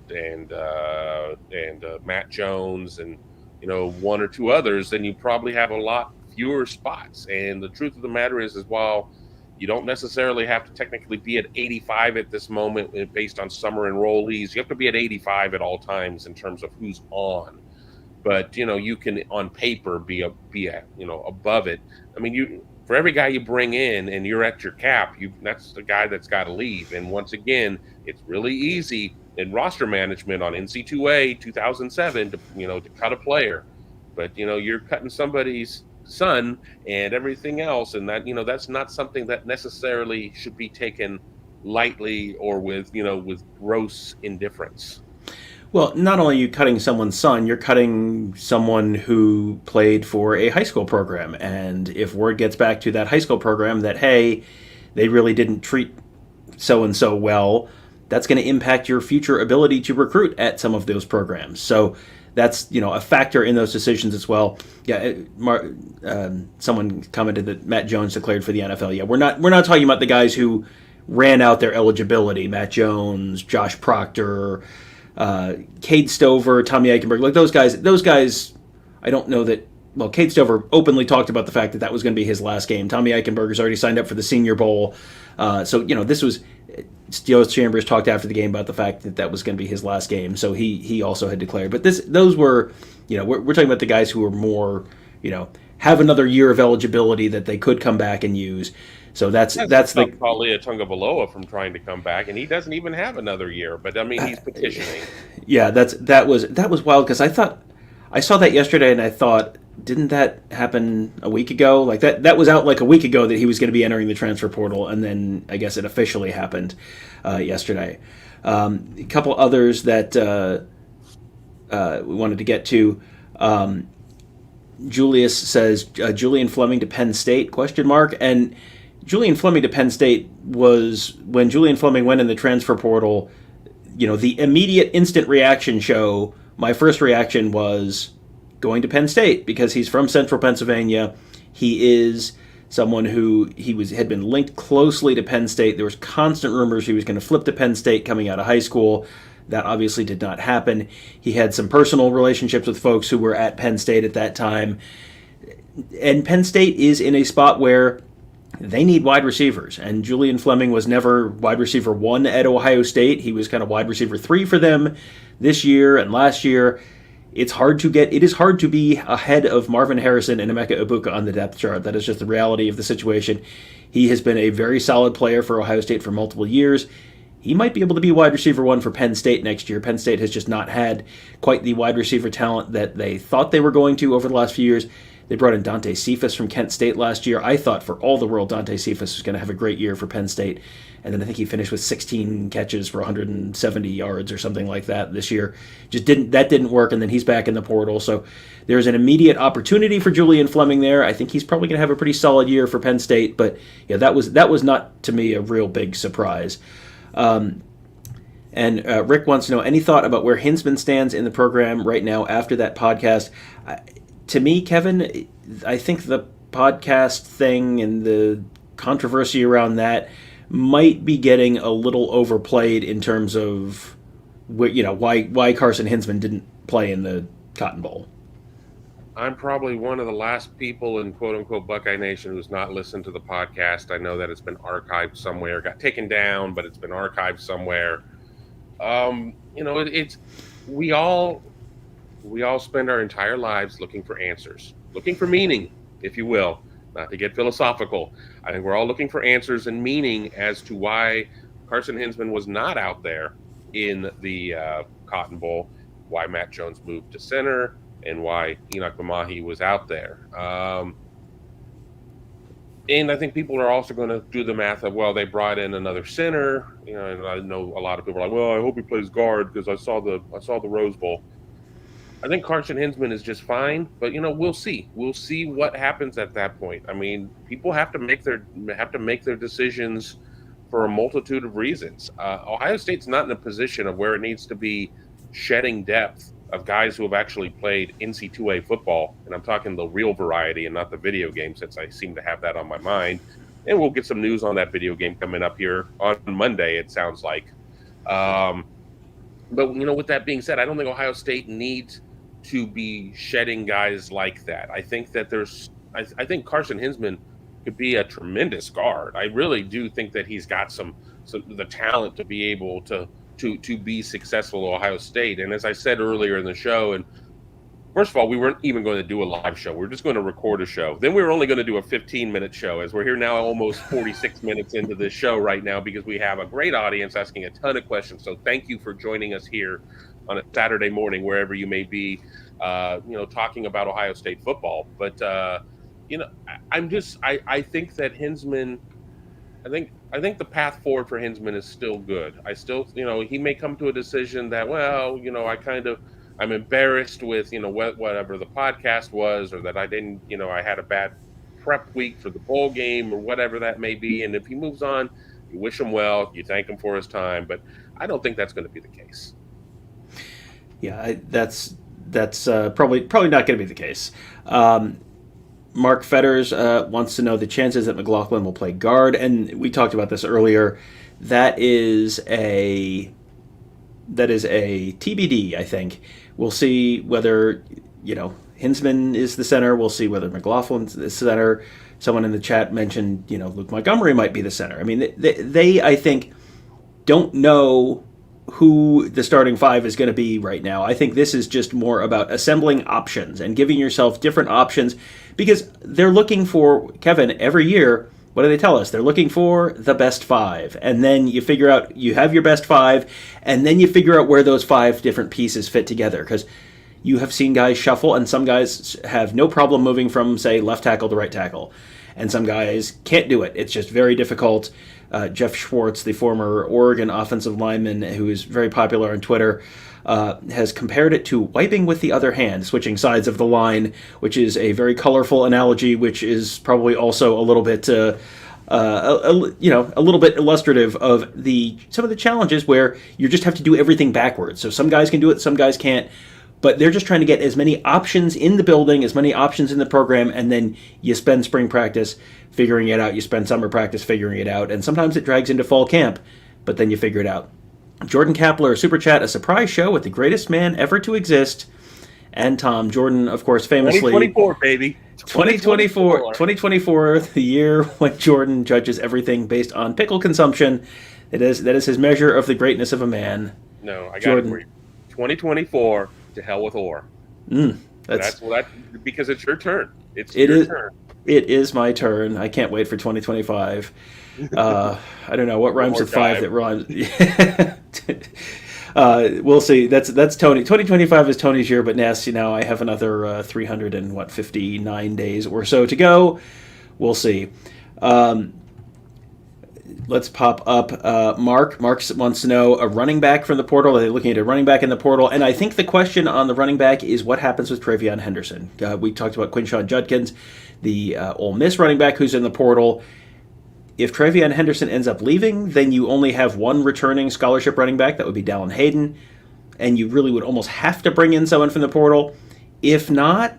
Matt Jones and 1 or 2 others, then you probably have a lot fewer spots. And the truth of the matter is while you don't necessarily have to technically be at 85 at this moment based on summer enrollees, you have to be at 85 at all times in terms of who's on. But you can on paper be above it. I mean, for every guy you bring in and you're at your cap, that's the guy that's got to leave. And once again, it's really easy in roster management on NC2A 2007 to cut a player, but you're cutting somebody's son and everything else, and that that's not something that necessarily should be taken lightly or with gross indifference. Well, not only are you cutting someone's son, you're cutting someone who played for a high school program. And if word gets back to that high school program that, hey, they really didn't treat so-and-so well, that's going to impact your future ability to recruit at some of those programs. So that's a factor in those decisions as well. Yeah, someone commented that Matt Jones declared for the NFL. Yeah, we're not talking about the guys who ran out their eligibility. Matt Jones, Josh Proctor, Cade Stover, Tommy Eichenberg, like those guys, I don't know that. Well, Cade Stover openly talked about the fact that was going to be his last game. Tommy Eichenberg has already signed up for the Senior Bowl. So this was. Steel Chambers talked after the game about the fact that was going to be his last game. So he also had declared. But those were, we're talking about the guys who were more, have another year of eligibility that they could come back and use. So that's the Talia Tungavaloa from trying to come back, and he doesn't even have another year. But I mean, he's petitioning. Yeah, that was wild, because I saw that yesterday and I thought, didn't that happen a week ago? Like that was out like a week ago that he was going to be entering the transfer portal, and then I guess it officially happened yesterday. A couple others that we wanted to get to. Julius says Julian Fleming to Penn State ? And Julian Fleming to Penn State was when Julian Fleming went in the transfer portal. The immediate instant reaction show. My first reaction was going to Penn State, because he's from Central Pennsylvania. He is someone who had been linked closely to Penn State. There was constant rumors he was going to flip to Penn State coming out of high school. That obviously did not happen. He had some personal relationships with folks who were at Penn State at that time. And Penn State is in a spot where they need wide receivers. And Julian Fleming was never wide receiver 1 at Ohio State. He was kind of wide receiver 3 for them this year and last year. It is hard to be ahead of Marvin Harrison and Emeka Ibuka on the depth chart. That is just the reality of the situation. He has been a very solid player for Ohio State for multiple years. He might be able to be wide receiver 1 for Penn State next year. Penn State has just not had quite the wide receiver talent that they thought they were going to over the last few years. They brought in Dante Cephas from Kent State last year. I thought for all the world Dante Cephas was going to have a great year for Penn State. And then I think he finished with 16 catches for 170 yards or something like that this year. That didn't work, and then he's back in the portal. So there's an immediate opportunity for Julian Fleming there. I think he's probably going to have a pretty solid year for Penn State, but yeah, that was not to me a real big surprise. And And Rick wants to know, any thought about where Hinzman stands in the program right now after that podcast? To me, Kevin, I think the podcast thing and the controversy around that might be getting a little overplayed in terms of why Carson Hinzman didn't play in the Cotton Bowl. I'm probably one of the last people in quote-unquote Buckeye Nation who's not listened to the podcast. I know that it's been archived somewhere, got taken down, but it's been archived somewhere. It's we all spend our entire lives looking for answers, looking for meaning, if you will, not to get philosophical. I think we're all looking for answers and meaning as to why Carson Hinzman was not out there in the Cotton Bowl, why Matt Jones moved to center, and why Enoch Bamahi was out there. And I think people are also going to do the math of, well, they brought in another center. And I know a lot of people are like, well, I hope he plays guard because I saw the Rose Bowl. I think Carson Hinzman is just fine, but we'll see. We'll see what happens at that point. I mean, people have to make their decisions for a multitude of reasons. Ohio State's not in a position of where it needs to be shedding depth of guys who have actually played NC2A football, and I'm talking the real variety and not the video game, since I seem to have that on my mind. And we'll get some news on that video game coming up here on Monday, it sounds like. But with that being said, I don't think Ohio State needs to be shedding guys like that. I think that I think Carson Hinzman could be a tremendous guard. I really do think that he's got some the talent to be able to be successful at Ohio State. And as I said earlier in the show, and first of all, we weren't even going to do a live show. We were just going to record a show. Then we were only going to do a 15-minute show, as we're here now almost 46 minutes into this show right now, because we have a great audience asking a ton of questions. So thank you for joining us here on a Saturday morning, wherever you may be, talking about Ohio State football. But, I think that Hinzman, I think the path forward for Hinzman is still good. I still, he may come to a decision that, well, I'm embarrassed with, whatever the podcast was, or that I didn't, I had a bad prep week for the bowl game or whatever that may be. And if he moves on, you wish him well, you thank him for his time. But I don't think that's going to be the case. Yeah, that's probably not going to be the case. Mark Fetters wants to know the chances that McLaughlin will play guard, and we talked about this earlier. That is a TBD, I think. We'll see whether, Hinzman is the center. We'll see whether McLaughlin's the center. Someone in the chat mentioned, Luke Montgomery might be the center. I mean, they I think, don't know who the starting five is going to be right now. I think this is just more about assembling options and giving yourself different options, because they're looking for, Kevin, every year, what do they tell us? They're looking for the best five. And then you figure out, you have your best five, and then you figure out where those five different pieces fit together. Because you have seen guys shuffle, and some guys have no problem moving from, say, left tackle to right tackle. And some guys can't do it. It's just very difficult. Jeff Schwartz, the former Oregon offensive lineman who is very popular on Twitter, has compared it to wiping with the other hand, switching sides of the line, which is a very colorful analogy, which is probably also a little bit, a little bit illustrative of some of the challenges where you just have to do everything backwards. So some guys can do it, some guys can't. But they're just trying to get as many options in the building, as many options in the program, and then you spend spring practice figuring it out. You spend summer practice figuring it out, and sometimes it drags into fall camp, but then you figure it out. Jordan Kapler, Super Chat, a surprise show with the greatest man ever to exist. And Tom Jordan, of course, famously... 2024, baby. 2024, the year when Jordan judges everything based on pickle consumption. That is his measure of the greatness of a man. No, I got it for you. 2024... to hell with Orr. That's because it's your turn. It's your turn. It is my turn. I can't wait for 2025. I don't know what rhymes with five that rhymes. We'll see. That's Tony. 2025 is Tony's year, but now I have another 359 days or so to go. We'll see. Let's pop up Mark. Mark wants to know a running back from the portal. Are they looking at a running back in the portal? And I think the question on the running back is what happens with Travion Henderson. We talked about Quinshon Judkins, the Ole Miss running back who's in the portal. If Travion Henderson ends up leaving, then you only have one returning scholarship running back. That would be Dallin Hayden. And you really would almost have to bring in someone from the portal. If not,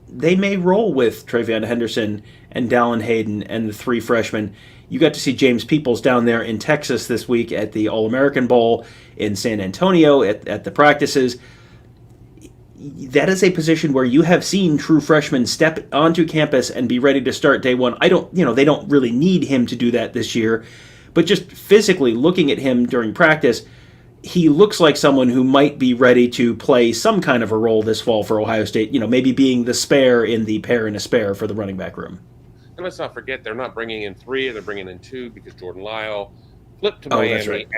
they may roll with Travion Henderson and Dallin Hayden and the three freshmen. You got to see James Peoples down there in Texas this week at the All-American Bowl in San Antonio at the practices. That is a position where you have seen true freshmen step onto campus and be ready to start day one. They don't really need him to do that this year, but just physically looking at him during practice, he looks like someone who might be ready to play some kind of a role this fall for Ohio State, maybe being the spare in the pair and a spare for the running back room. And let's not forget, they're not bringing in three, they're bringing in two because Jordan Lyle flipped to That's Miami, right.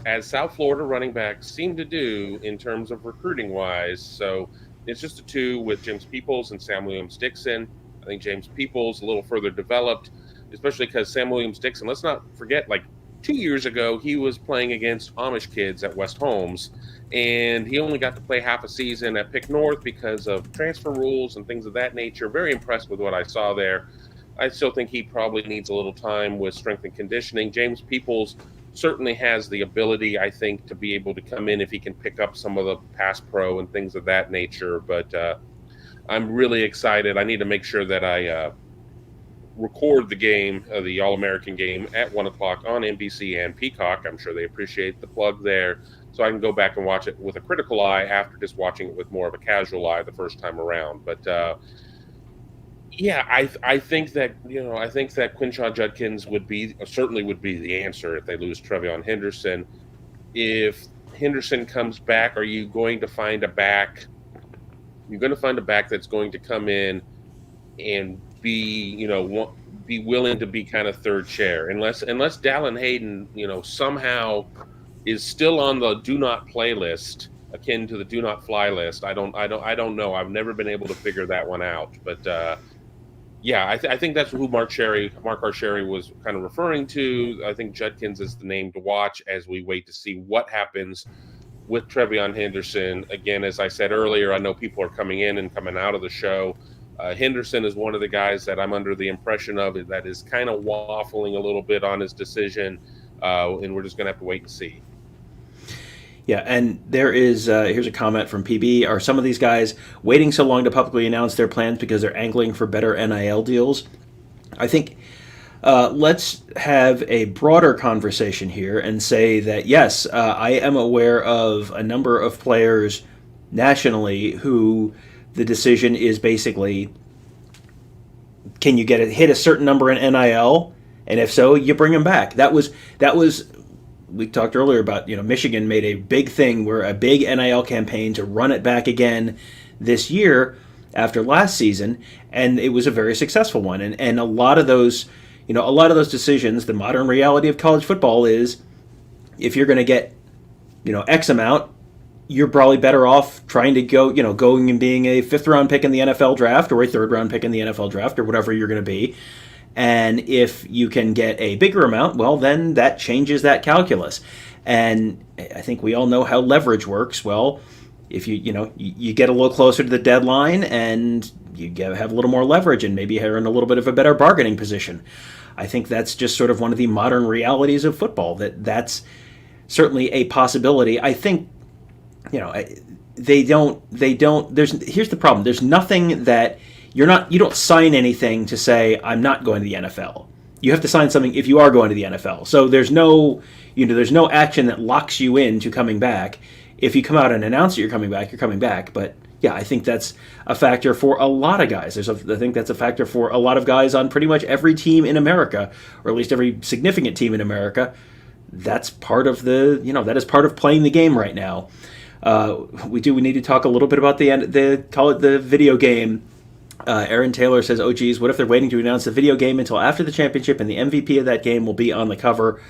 as South Florida running backs seem to do in terms of recruiting-wise. So it's just a two with James Peoples and Sam Williams-Dixon. I think James Peoples a little further developed, especially because Sam Williams-Dixon, let's not forget, 2 years ago, he was playing against Amish kids at West Holmes, and he only got to play half a season at Pick North because of transfer rules and things of that nature. Very impressed with what I saw there. I still think he probably needs a little time with strength and conditioning. James Peoples certainly has the ability, I think, to be able to come in if he can pick up some of the pass pro and things of that nature. But I'm really excited. I need to make sure that I record the game, the All-American game, at 1 o'clock on NBC and Peacock. I'm sure they appreciate the plug there. So I can go back and watch it with a critical eye after just watching it with more of a casual eye the first time around. But I think that Quinshon Judkins would be the answer if they lose Travion Henderson. If Henderson comes back, are you going to find a back? You're going to find a back that's going to come in and be willing to be kind of third chair, unless Dallin Hayden somehow is still on the do not play list, akin to the do not fly list. I don't know. I've never been able to figure that one out, but I think that's who Mark Arsheri was kind of referring to. I think Judkins is the name to watch as we wait to see what happens with Travion Henderson. Again, as I said earlier, I know people are coming in and coming out of the show. Henderson is one of the guys that I'm under the impression of that is kind of waffling a little bit on his decision, and we're just going to have to wait and see. Yeah, and there is, here's a comment from PB. Are some of these guys waiting so long to publicly announce their plans because they're angling for better NIL deals? I think let's have a broader conversation here and say that, yes, I am aware of a number of players nationally who the decision is basically, can you hit a certain number in NIL? And if so, you bring them back. That was we talked earlier about, Michigan made a big thing where a big NIL campaign to run it back again this year after last season, and it was a very successful one. And a lot of those, decisions, the modern reality of college football is if you're going to get, X amount, you're probably better off trying to going and being a 5th round pick in the NFL draft or a 3rd round pick in the NFL draft or whatever you're going to be. And if you can get a bigger amount, well, then that changes that calculus. And I think we all know how leverage works. Well, if you get a little closer to the deadline and you have a little more leverage and maybe you're in a little bit of a better bargaining position. I think that's just sort of one of the modern realities of football, that's certainly a possibility. I think, here's the problem. There's nothing that you don't sign anything to say, I'm not going to the NFL. You have to sign something if you are going to the NFL. So there's no action that locks you into coming back. If you come out and announce that you're coming back, you're coming back. But yeah, I think that's a factor for a lot of guys. I think that's a factor for a lot of guys on pretty much every team in America, or at least every significant team in America. That's part of that is part of playing the game right now. We need to talk a little bit about the video game. Aaron Taylor says, oh geez, what if they're waiting to announce the video game until after the championship and the MVP of that game will be on the cover?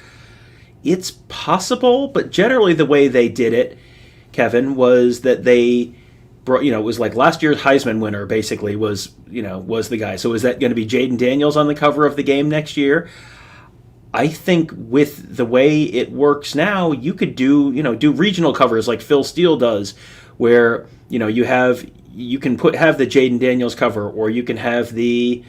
It's possible, but generally the way they did it, Kevin, was that they brought, it was like last year's Heisman winner basically was the guy. So is that going to be Jaden Daniels on the cover of the game next year? I think with the way it works now, you could do regional covers like Phil Steele does, where you can have the Jaden Daniels cover, or you can have the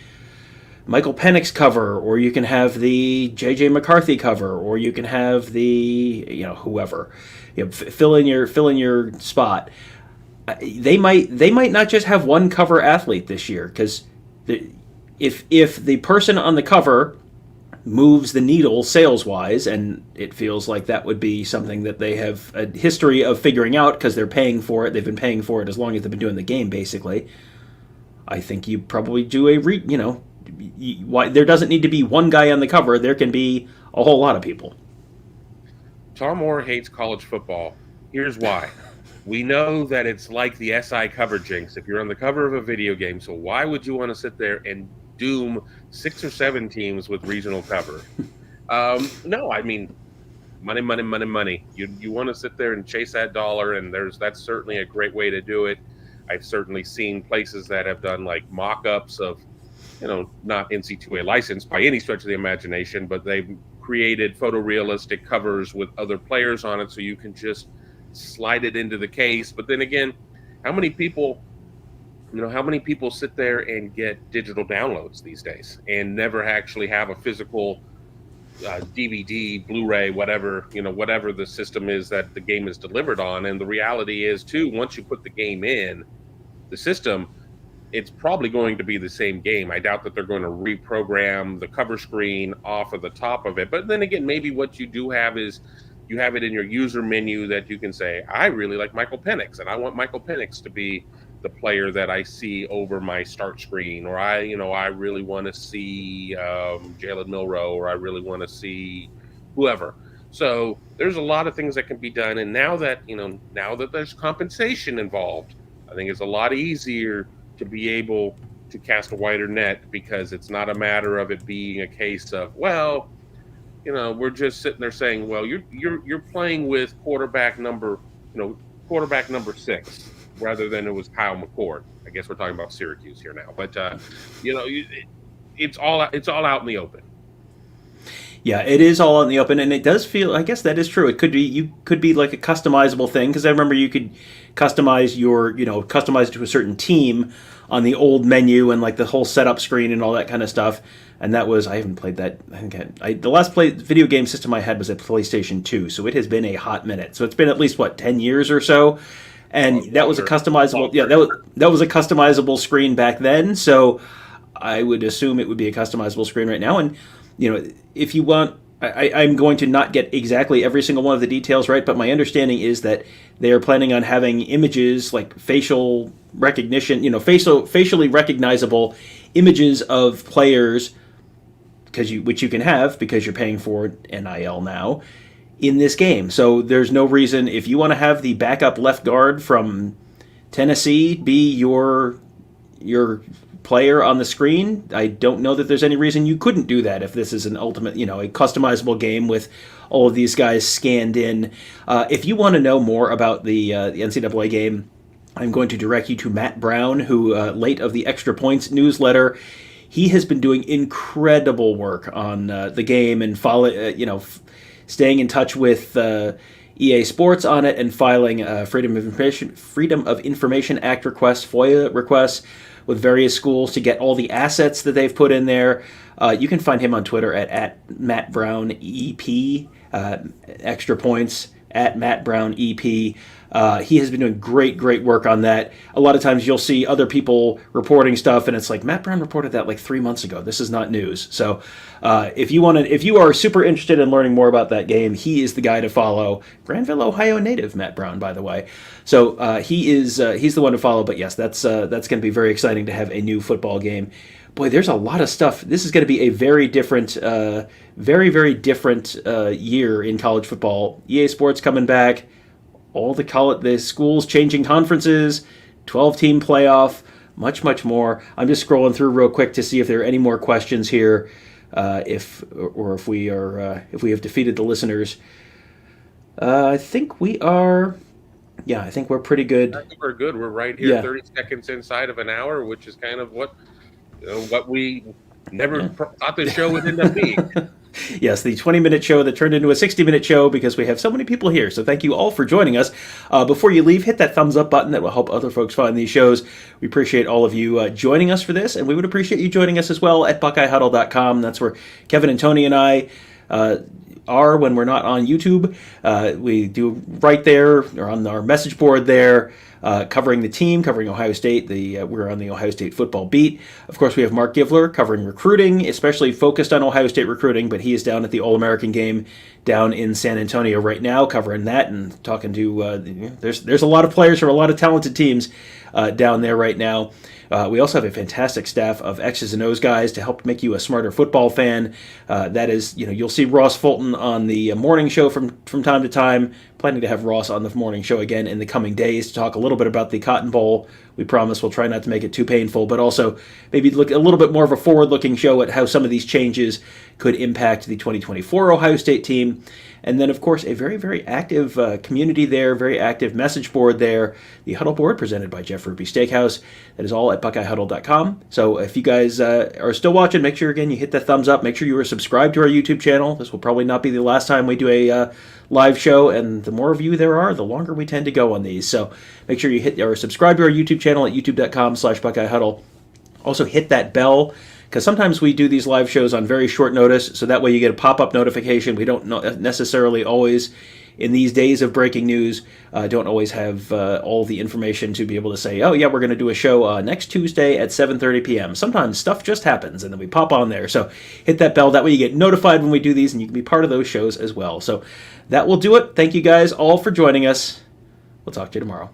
Michael Penix cover, or you can have the J.J. McCarthy cover, or you can have the whoever, fill in your spot. They might not just have one cover athlete this year, because if the person on the cover moves the needle sales wise, and it feels like that would be something that they have a history of figuring out because they're paying for it. They've been paying for it as long as they've been doing the game, basically. I think you probably do there doesn't need to be one guy on the cover. There can be a whole lot of people. Tom Orr hates college football. Here's why. We know that it's like the SI cover jinx if you're on the cover of a video game. So why would you want to sit there and doom 6 or 7 teams with regional cover? No, I mean, money. You want to sit there and chase that dollar, and that's certainly a great way to do it. I've certainly seen places that have done like mock-ups of, not NC2A licensed by any stretch of the imagination, but they've created photorealistic covers with other players on it, so you can just slide it into the case. But then again, how many people sit there and get digital downloads these days and never actually have a physical DVD, Blu-ray, whatever the system is that the game is delivered on? And the reality is, too, once you put the game in the system, it's probably going to be the same game. I doubt that they're going to reprogram the cover screen off of the top of it. But then again, maybe what you do have is you have it in your user menu that you can say, I really like Michael Penix, and I want Michael Penix to be the player that I see over my start screen, or I really want to see Jalen Milroe, or I really want to see whoever. So there's a lot of things that can be done, and now that there's compensation involved, I think it's a lot easier to be able to cast a wider net, because it's not a matter of it being a case of, well, we're just sitting there saying, well, you're playing with quarterback number 6. Rather than it was Kyle McCord. I guess we're talking about Syracuse here now, but it's all out in the open. Yeah, it is all out in the open, and it does feel. I guess that is true. It could be like a customizable thing, because I remember you could customize customize it to a certain team on the old menu and like the whole setup screen and all that kind of stuff. And that was, I haven't played that. I think the last video game system I had was a PlayStation 2, so it has been a hot minute. So it's been at least 10 years or so. And that was a customizable. Yeah, that was a customizable screen back then. So I would assume it would be a customizable screen right now. And if you want, I'm going to not get exactly every single one of the details right, but my understanding is that they are planning on having images like facial recognition, facially recognizable images of players, which you can have because you're paying for NIL now, in this game. So there's no reason, if you want to have the backup left guard from Tennessee be your player on the screen, I don't know that there's any reason you couldn't do that if this is an ultimate, a customizable game with all of these guys scanned in. If you want to know more about the NCAA game, I'm going to direct you to Matt Brown, who late of the Extra Points newsletter. He has been doing incredible work on the game and staying in touch with EA Sports on it and filing Freedom of Information Act requests, FOIA requests with various schools to get all the assets that they've put in there. You can find him on Twitter at MattBrownEP, Extra Points at MattBrownEP. He has been doing great work on that. A lot of times you'll see other people reporting stuff, and it's like, Matt Brown reported that like 3 months ago. This is not news. So if you are super interested in learning more about that game, he is the guy to follow. Granville, Ohio native Matt Brown, by the way. So he's the one to follow. But yes, that's going to be very exciting to have a new football game. Boy, there's a lot of stuff. This is going to be a very different, very different year in college football. EA Sports coming back. All the schools changing conferences, 12-team playoff, much more. I'm just scrolling through real quick to see if there are any more questions here, if we have defeated the listeners. I think we are. Yeah, I think we're pretty good. I think we're good. We're right here, 30 seconds inside of an hour, which is kind of what we never thought the show would end up being. Yes, the 20-minute show that turned into a 60-minute show because we have so many people here. So thank you all for joining us. Before you leave, hit that thumbs up button. That will help other folks find these shows. We appreciate all of you joining us for this, and we would appreciate you joining us as well at BuckeyeHuddle.com. That's where Kevin and Tony and I are when we're not on YouTube. We do right there, or on our message board there, covering the team, covering Ohio State. We're on the Ohio State football beat. Of course, we have Mark Givler covering recruiting, especially focused on Ohio State recruiting, but he is down at the All-American game down in San Antonio right now, covering that and talking to, there's a lot of players from a lot of talented teams down there right now. We also have a fantastic staff of X's and O's guys to help make you a smarter football fan. That is, you'll see Ross Fulton on the morning show from time to time. Planning to have Ross on the morning show again in the coming days to talk a little bit about the Cotton Bowl. We promise we'll try not to make it too painful, but also maybe look a little bit more of a forward-looking show at how some of these changes could impact the 2024 Ohio State team. And then, of course, a very, very active community there, very active message board there. The Huddle Board presented by Jeff Ruby Steakhouse. That is all at BuckeyeHuddle.com. So if you guys are still watching, make sure, again, you hit that thumbs up. Make sure you are subscribed to our YouTube channel. This will probably not be the last time we do a live show, and the more of you there are, the longer we tend to go on these. So make sure you hit or subscribe to our YouTube channel at youtube.com/BuckeyeHuddle. Also hit that bell, because sometimes we do these live shows on very short notice, so that way you get a pop-up notification. We don't necessarily always, in these days of breaking news, don't always have all the information to be able to say, oh yeah, we're going to do a show next Tuesday at 7:30 p.m. Sometimes stuff just happens, and then we pop on there. So hit that bell. That way you get notified when we do these, and you can be part of those shows as well. So that will do it. Thank you guys all for joining us. We'll talk to you tomorrow.